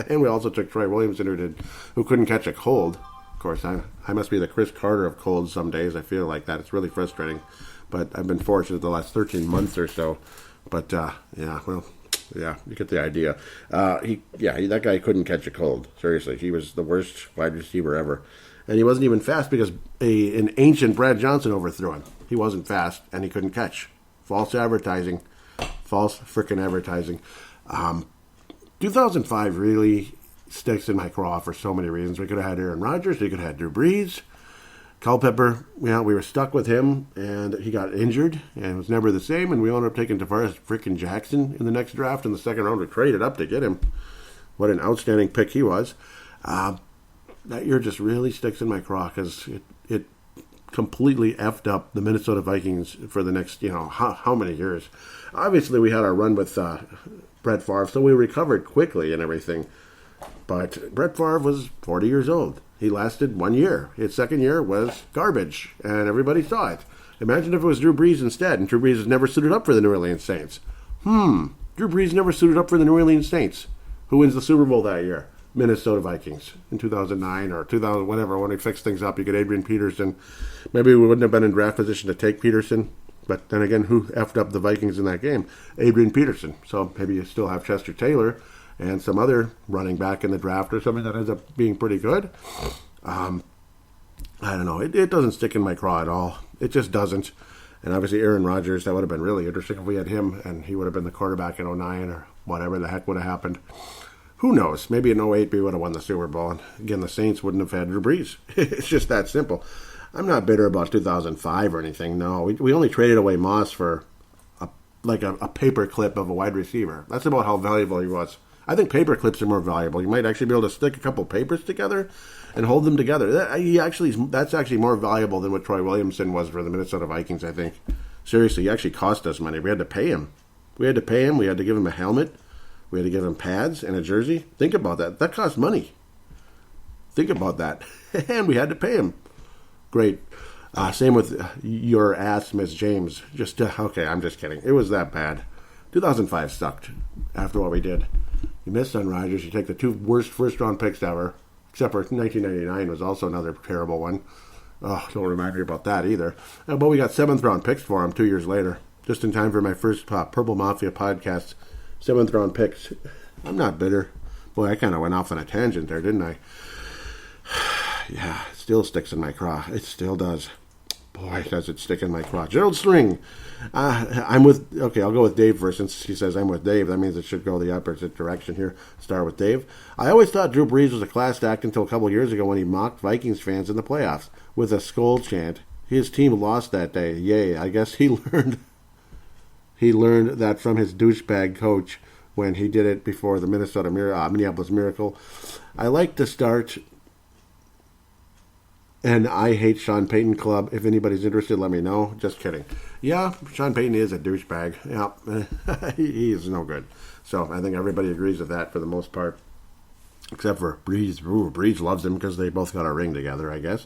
and we also took Troy Williamson, who couldn't catch a cold. Of course, I must be the Chris Carter of colds some days. I feel like that. It's really frustrating. But I've been fortunate the last 13 months or so. But, you get the idea. That guy couldn't catch a cold. Seriously, he was the worst wide receiver ever. And he wasn't even fast because an ancient Brad Johnson overthrew him. He wasn't fast, and he couldn't catch. False advertising. False frickin' advertising. 2005 really sticks in my craw for so many reasons. We could have had Aaron Rodgers. We could have had Drew Brees. Culpepper, we were stuck with him, and he got injured, and was never the same, and we ended up taking Tavares frickin' Jackson in the next draft. In the second round, we traded up to get him. What an outstanding pick he was. That year just really sticks in my craw because it completely effed up the Minnesota Vikings for the next, how many years. Obviously, we had our run with Brett Favre, so we recovered quickly and everything. But Brett Favre was 40 years old. He lasted 1 year. His second year was garbage, and everybody saw it. Imagine if it was Drew Brees instead, and Drew Brees has never suited up for the New Orleans Saints. Drew Brees never suited up for the New Orleans Saints. Who wins the Super Bowl that year? Minnesota Vikings in 2009 or 2000, whatever. When we fixed things up, you get Adrian Peterson. Maybe we wouldn't have been in draft position to take Peterson. But then again, who effed up the Vikings in that game? Adrian Peterson. So maybe you still have Chester Taylor and some other running back in the draft or something that ends up being pretty good. I don't know. It doesn't stick in my craw at all. It just doesn't. And obviously Aaron Rodgers, that would have been really interesting if we had him and he would have been the quarterback in 09 or whatever the heck would have happened. Who knows? Maybe in 08 we would have won the Super Bowl. And again, the Saints wouldn't have had Drew Brees. It's just that simple. I'm not bitter about 2005 or anything. No, we only traded away Moss for a paper clip of a wide receiver. That's about how valuable he was. I think paper clips are more valuable. You might actually be able to stick a couple papers together and hold them together. That's actually more valuable than what Troy Williamson was for the Minnesota Vikings, I think. Seriously, he actually cost us money. We had to pay him. We had to give him a helmet. We had to give him pads and a jersey. Think about that. That cost money. Think about that. And we had to pay him. Great. Same with your ass, Miss James. Okay, I'm just kidding. It was that bad. 2005 sucked after what we did. You missed on Rodgers. You take the two worst first-round picks ever, except for 1999 was also another terrible one. Oh, don't remind me about that either. But we got seventh-round picks for him 2 years later, just in time for my first Purple Mafia podcast. Seventh-round picks. I'm not bitter. Boy, I kind of went off on a tangent there, didn't I? Yeah, it still sticks in my craw. It still does. Boy, does it stick in my craw. Gerald String. I'll go with Dave first. Since he says I'm with Dave, that means it should go the opposite direction here. Start with Dave. I always thought Drew Brees was a class act until a couple of years ago when he mocked Vikings fans in the playoffs with a skull chant. His team lost that day. Yay, I guess he learned that from his douchebag coach. when he did it before the Minneapolis Miracle. I like to start, and I hate Sean Payton Club. If anybody's interested, let me know. Just kidding. Yeah, Sean Payton is a douchebag. Yeah, he is no good. So I think everybody agrees with that for the most part. Except for Breeze. Breeze loves him because they both got a ring together, I guess.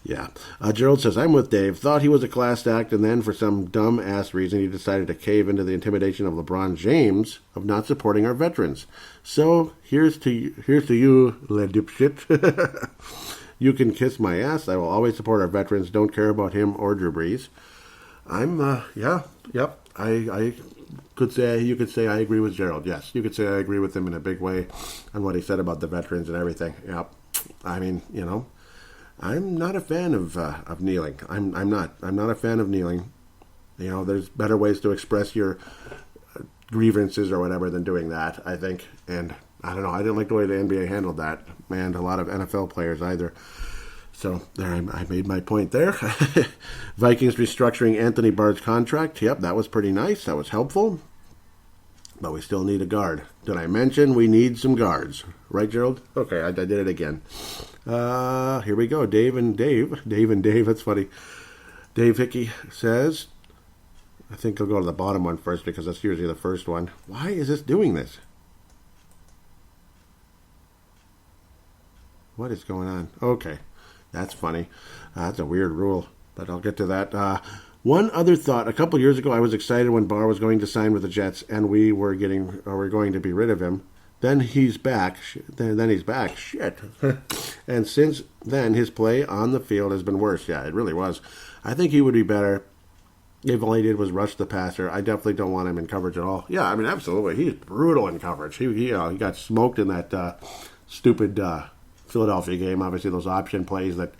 Yeah. Gerald says, I'm with Dave. Thought he was a class act, and then for some dumb-ass reason he decided to cave into the intimidation of LeBron James of not supporting our veterans. So, here's to you, le dipshit. You can kiss my ass. I will always support our veterans. Don't care about him or Drew Brees. You could say I agree with Gerald. Yes, you could say I agree with him in a big way on what he said about the veterans and everything. Yep. I mean, I'm not a fan of kneeling. I'm not a fan of kneeling. There's better ways to express your grievances or whatever than doing that, I think. And I don't know. I didn't like the way the NBA handled that, and a lot of NFL players either. So there, I made my point there. Vikings restructuring Anthony Barr's contract. Yep, that was pretty nice. That was helpful. But we still need a guard. Did I mention we need some guards? Right, Gerald? Okay, I did it again. Here we go. Dave and Dave. That's funny. Dave Hickey says, I think I'll go to the bottom one first because that's usually the first one. Why is this doing this? What is going on? Okay. That's funny. That's a weird rule, but I'll get to that. One other thought. A couple years ago, I was excited when Barr was going to sign with the Jets, and we were going to be rid of him. Then he's back. Then he's back. Shit. And since then, his play on the field has been worse. Yeah, it really was. I think he would be better if all he did was rush the passer. I definitely don't want him in coverage at all. Yeah, I mean, absolutely. He's brutal in coverage. He got smoked in that stupid Philadelphia game. Obviously, those option plays that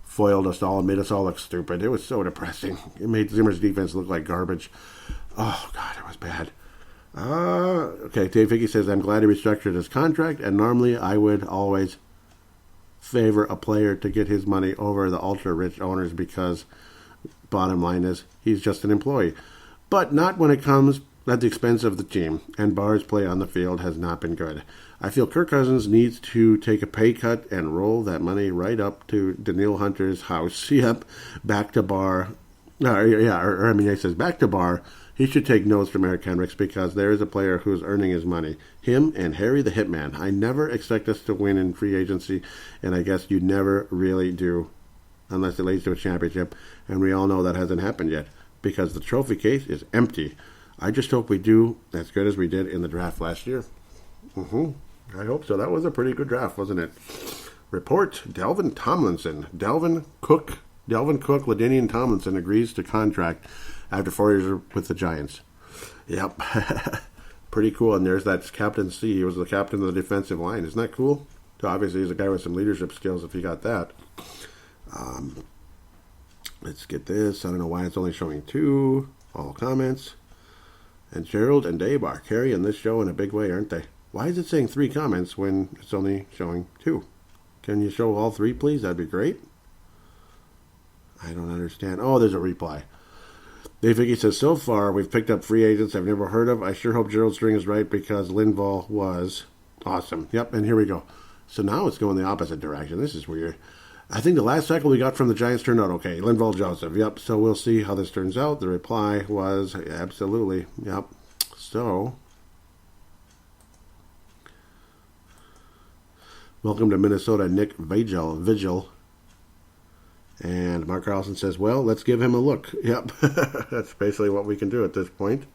foiled us all and made us all look stupid. It was so depressing. It made Zimmer's defense look like garbage. Oh, God, it was bad. Okay, Dave Hickey says, I'm glad he restructured his contract, and normally I would always favor a player to get his money over the ultra-rich owners because bottom line is he's just an employee. But not when it comes at the expense of the team, and Barr's play on the field has not been good. I feel Kirk Cousins needs to take a pay cut and roll that money right up to Danielle Hunter's house. Yep, back to Barr. He says back to Barr. He should take notes from Eric Hendricks because there is a player who's earning his money. Him and Harry the Hitman. I never expect us to win in free agency, and I guess you never really do unless it leads to a championship, and we all know that hasn't happened yet because the trophy case is empty. I just hope we do as good as we did in the draft last year. I hope so. That was a pretty good draft, wasn't it? Report, Dalvin Tomlinson. Dalvin Cook, LaDainian Tomlinson agrees to contract after 4 years with the Giants. Yep. Pretty cool. And there's that Captain C. He was the captain of the defensive line. Isn't that cool? So obviously he's a guy with some leadership skills if he got that. Let's get this. I don't know why it's only showing 2. All comments. And Gerald and Dave are carrying this show in a big way, aren't they? Why is it saying 3 comments when it's only showing 2? Can you show all 3, please? That'd be great. I don't understand. Oh, there's a reply. Dave Hickey says, so far, we've picked up free agents I've never heard of. I sure hope Gerald String is right because Linval was awesome. Yep, and here we go. So now it's going the opposite direction. This is weird. I think the last tackle we got from the Giants turned out okay. Linval Joseph. Yep, so we'll see how this turns out. The reply was absolutely. Yep. So, welcome to Minnesota, Nick Vigil. And Mark Carlson says, well, let's give him a look. Yep, that's basically what we can do at this point.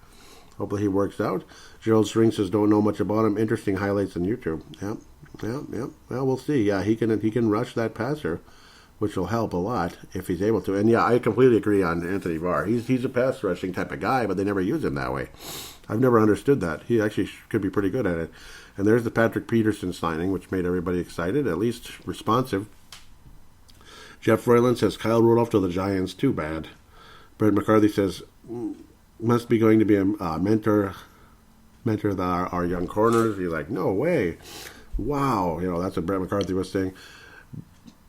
Hopefully he works out. Gerald String says, don't know much about him. Interesting highlights on YouTube. Yep. Well, we'll see. Yeah, he can rush that passer, which will help a lot if he's able to. And yeah, I completely agree on Anthony Barr. He's a pass rushing type of guy, but they never use him that way. I've never understood that. He actually could be pretty good at it. And there's the Patrick Peterson signing, which made everybody excited, at least responsive. Jeff Froyland says, Kyle Rudolph to the Giants, too bad. Brett McCarthy says, must be going to be a mentor our young corners. He's like, no way. Wow. That's what Brett McCarthy was saying.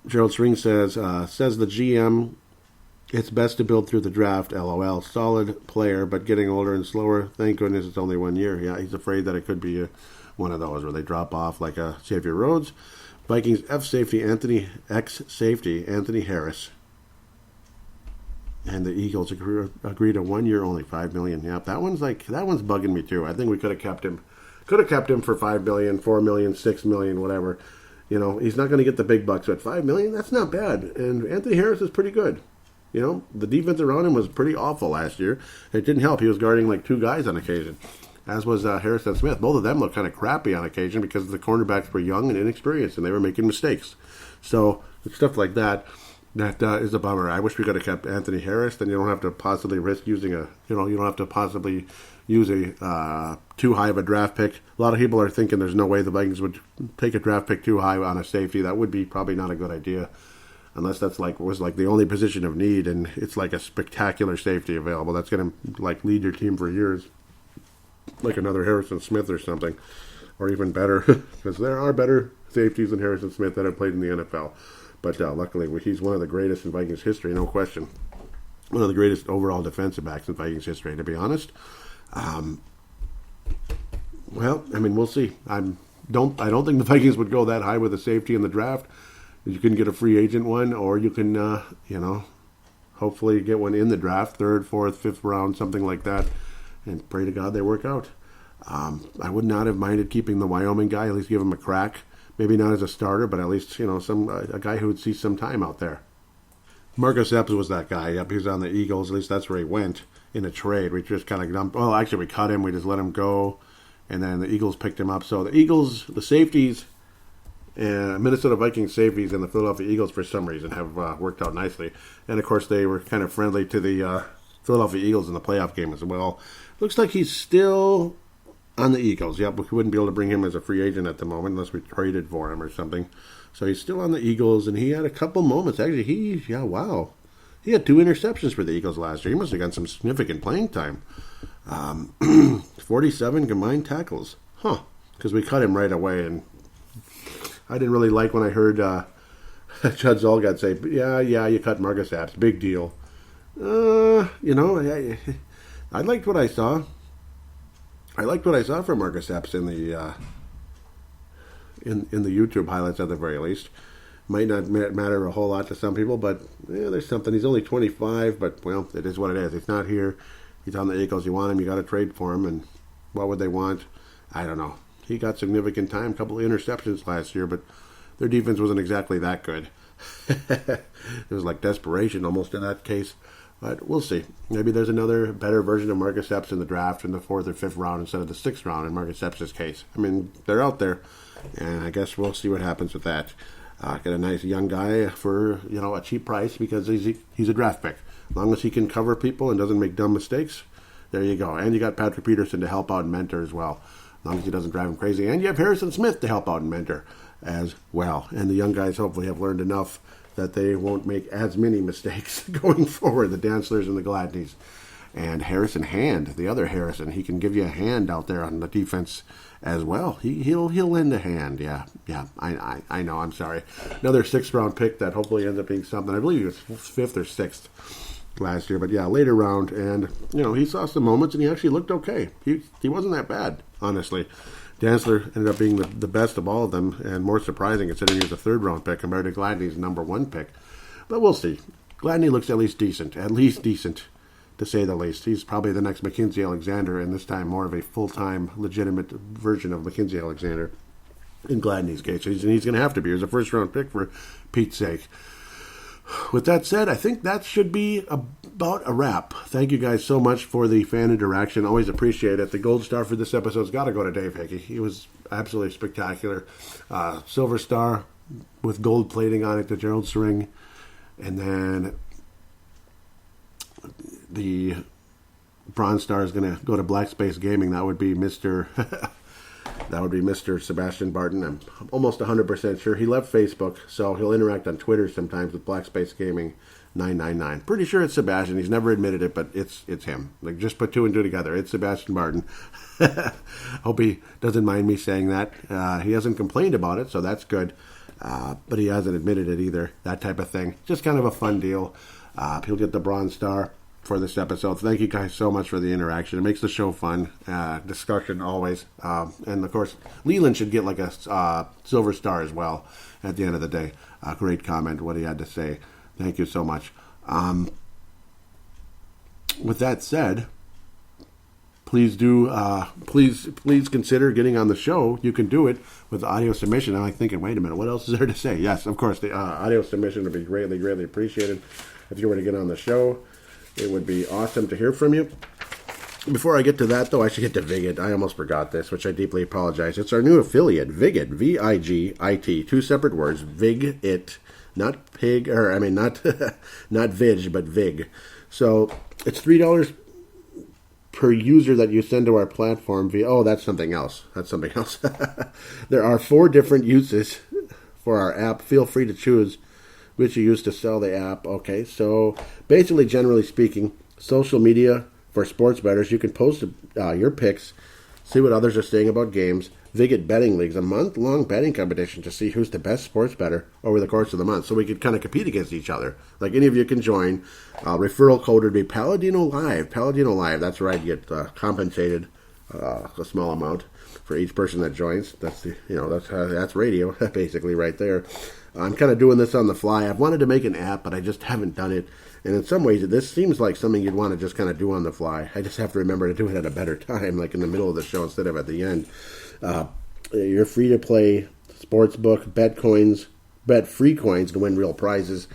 Gerald String says the GM It's best to build through the draft, LOL. Solid player, but getting older and slower. Thank goodness it's only 1 year. Yeah, he's afraid that it could be one of those where they drop off like a Xavier Rhodes. Vikings F safety, X safety, Anthony Harris. And the Eagles agreed to 1 year, only $5 million. Yep, that one's bugging me too. I think we could have kept him. Could have kept him for $5 million, $4 million, $6 million, whatever. You know, he's not going to get the big bucks, but $5 million, that's not bad. And Anthony Harris is pretty good. You know, the defense around him was pretty awful last year. It didn't help. He was guarding like two guys on occasion, as was Harris and Smith. Both of them looked kind of crappy on occasion because the cornerbacks were young and inexperienced, and they were making mistakes. So stuff like that is a bummer. I wish we could have kept Anthony Harris. Then you don't have to possibly risk using you don't have to possibly use a too high of a draft pick. A lot of people are thinking there's no way the Vikings would take a draft pick too high on a safety. That would be probably not a good idea. Unless that's was the only position of need, and it's like a spectacular safety available that's going to lead your team for years, like another Harrison Smith or something, or even better, because there are better safeties than Harrison Smith that have played in the NFL. But luckily, he's one of the greatest in Vikings history, no question. One of the greatest overall defensive backs in Vikings history, to be honest. Well, I mean, we'll see. I don't think the Vikings would go that high with a safety in the draft. You can get a free agent one, or you can, hopefully get one in the draft, 3rd, 4th, 5th round, something like that, and pray to God they work out. I would not have minded keeping the Wyoming guy, at least give him a crack. Maybe not as a starter, but at least, a guy who would see some time out there. Marcus Epps was that guy. Yep, he was on the Eagles. At least that's where he went in a trade. We just kind of dumped. Well, actually, we cut him. We just let him go, and then the Eagles picked him up. So the Eagles, the safeties, Minnesota Vikings safeties and the Philadelphia Eagles for some reason have worked out nicely. And, of course, they were kind of friendly to the Philadelphia Eagles in the playoff game as well. Looks like he's still on the Eagles. Yep, we wouldn't be able to bring him as a free agent at the moment unless we traded for him or something. So he's still on the Eagles, and he had a couple moments. Actually, he had 2 interceptions for the Eagles last year. He must have gotten some significant playing time. 47 combined tackles. Because we cut him right away, and I didn't really like when I heard Judd Zolgad say, yeah, you cut Marcus Epps. Big deal. I liked what I saw. I liked what I saw from Marcus Epps in the YouTube highlights at the very least. Might not matter a whole lot to some people, but there's something. He's only 25, but, well, it is what it is. He's not here. He's on the Eagles. You want him, you got to trade for him. And what would they want? I don't know. He got significant time, a couple of interceptions last year, but their defense wasn't exactly that good. It was like desperation almost in that case. But we'll see. Maybe there's another better version of Marcus Epps in the draft in the 4th or 5th round instead of the 6th round in Marcus Epps' case. I mean, they're out there, and I guess we'll see what happens with that. Get a nice young guy for a cheap price because he's a draft pick. As long as he can cover people and doesn't make dumb mistakes, there you go. And you got Patrick Peterson to help out and mentor as well. As long as he doesn't drive him crazy. And you have Harrison Smith to help out and mentor as well. And the young guys hopefully have learned enough that they won't make as many mistakes going forward, the Dantzlers and the Gladneys. And Harrison Hand, the other Harrison, he can give you a hand out there on the defense as well. He'll lend a hand. Yeah, I know, I'm sorry. Another 6th round pick that hopefully ends up being something. I believe it was 5th or 6th last year, but yeah, later round. And, he saw some moments and he actually looked okay. He wasn't that bad, honestly. Dantzler ended up being the best of all of them, and more surprising considering he was a 3rd round pick compared to Gladney's number 1 pick. But we'll see. Gladney looks at least decent, to say the least. He's probably the next Mackenzie Alexander, and this time more of a full-time, legitimate version of Mackenzie Alexander in Gladney's case. And he's going to have to be. He was a 1st round pick for Pete's sake. With that said, I think that should be about a wrap. Thank you guys so much for the fan interaction. Always appreciate it. The gold star for this episode's got to go to Dave Hickey. He was absolutely spectacular. Silver star with gold plating on it to Gerald Sring. And then the bronze star is going to go to Black Space Gaming. That would be Mr. Sebastian Barton. I'm almost 100% sure. He left Facebook, so he'll interact on Twitter sometimes with Black Space Gaming 999. Pretty sure it's Sebastian. He's never admitted it, but it's him. Just put 2 and 2 together. It's Sebastian Barton. Hope he doesn't mind me saying that. He hasn't complained about it, so that's good. But he hasn't admitted it either. That type of thing. Just kind of a fun deal. He'll get the Bronze Star for this episode. Thank you guys so much for the interaction. It makes the show fun. Discussion always. And of course, Leland should get like a Silver Star as well at the end of the day. Great comment, what he had to say. Thank you so much. With that said, please consider getting on the show. You can do it with audio submission. I'm like thinking, wait a minute, what else is there to say? Yes, of course, the audio submission would be greatly, greatly appreciated. If you were to get on the show, it would be awesome to hear from you. Before I get to that, though, I should get to Vig It. I almost forgot this, which I deeply apologize. It's our new affiliate, Vig It, V-I-G-I-T, 2 separate words, Vig It, not pig, or I mean, not Vig, but Vig. So it's $3 per user that you send to our platform via... Oh, that's something else. There are 4 different uses for our app. Feel free to choose which you use to sell the app. Okay, so basically, generally speaking, social media for sports bettors. You can post your picks, see what others are saying about games. Vig It Betting Leagues, a month-long betting competition to see who's the best sports bettor over the course of the month. So we could kind of compete against each other. Like any of you can join. Referral code would be Paladinolive. Paladinolive. That's right. You get compensated a small amount for each person that joins. That's that's radio basically right there. I'm kind of doing this on the fly. I've wanted to make an app, but I just haven't done it. And in some ways, this seems like something you'd want to just kind of do on the fly. I just have to remember to do it at a better time, like in the middle of the show instead of at the end. You're free to play sportsbook, bet free coins to win real prizes.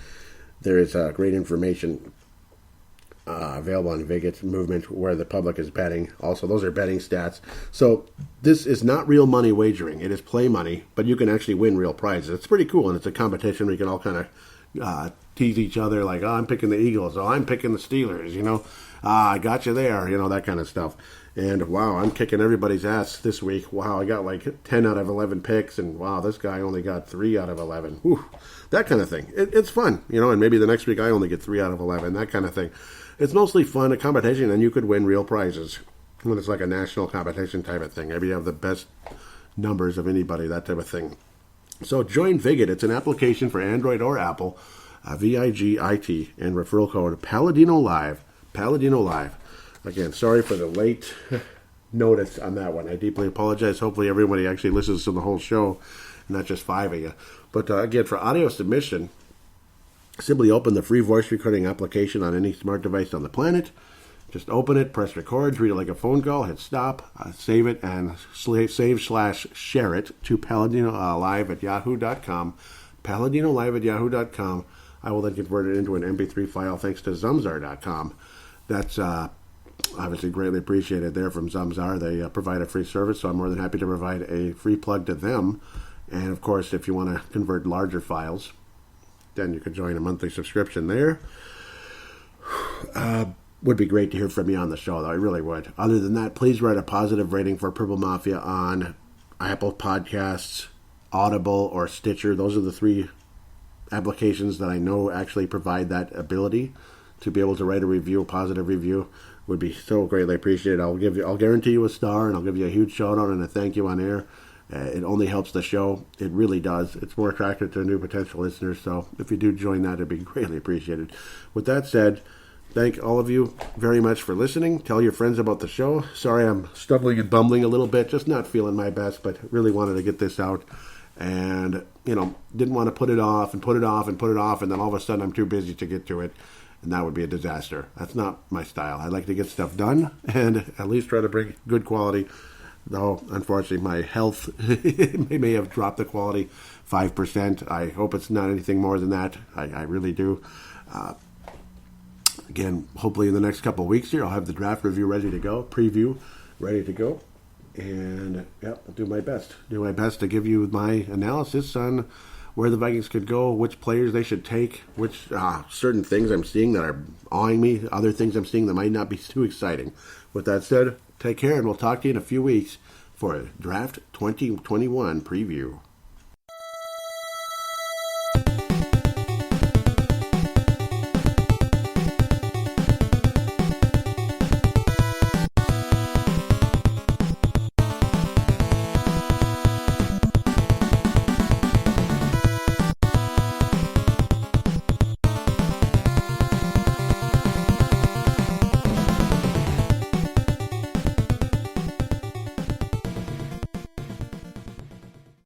There is great information available on Vig It movement where the public is betting. Also, those are betting stats. So this is not real money wagering. It is play money, but you can actually win real prizes. It's pretty cool, and it's a competition where you can all kind of tease each other like, oh, I'm picking the Eagles. Oh, I'm picking the Steelers, I got you there, that kind of stuff. And, wow, I'm kicking everybody's ass this week. Wow, I got like 10 out of 11 picks, and, wow, this guy only got 3 out of 11. Whew, that kind of thing. It's fun, and maybe the next week I only get 3 out of 11, that kind of thing. It's mostly fun, a competition, and you could win real prizes when it's like a national competition type of thing. Maybe you have the best numbers of anybody, that type of thing. So join Vig It. It's an application for Android or Apple, VIGIT, and referral code Paladinolive. Paladinolive. Again, sorry for the late notice on that one. I deeply apologize. Hopefully everybody actually listens to the whole show, not just 5 of you. But again, for audio submission, simply open the free voice recording application on any smart device on the planet. Just open it, press record, treat it like a phone call, hit stop, save it, and save/share it to Paladinolive@yahoo.com. Paladinolive@yahoo.com. I will then convert it into an MP3 file thanks to Zumzar.com. That's obviously greatly appreciated there from Zumzar. They provide a free service, so I'm more than happy to provide a free plug to them. And, of course, if you want to convert larger files, then you could join a monthly subscription there. Would be great to hear from you on the show, though. I really would. Other than that, please write a positive rating for Purple Mafia on Apple Podcasts, Audible, or Stitcher. Those are the 3 applications that I know actually provide that ability to be able to write a review, a positive review. Would be so greatly appreciated. I'll guarantee you a star, and I'll give you a huge shout out and a thank you on air. It only helps the show. It really does. It's more attractive to new potential listeners. So if you do join that, it'd be greatly appreciated. With that said, thank all of you very much for listening. Tell your friends about the show. Sorry I'm stumbling and bumbling a little bit. Just not feeling my best, but really wanted to get this out. And, didn't want to put it off, and then all of a sudden I'm too busy to get to it. And that would be a disaster. That's not my style. I like to get stuff done and at least try to bring good quality. Though, unfortunately, my health may have dropped the quality 5%. I hope it's not anything more than that. I really do. Again, hopefully in the next couple of weeks here, I'll have the draft review ready to go, preview ready to go. And, I'll do my best. Do my best to give you my analysis on where the Vikings could go, which players they should take, which certain things I'm seeing that are awing me, other things I'm seeing that might not be too exciting. With that said, take care, and we'll talk to you in a few weeks for a Draft 2021 preview.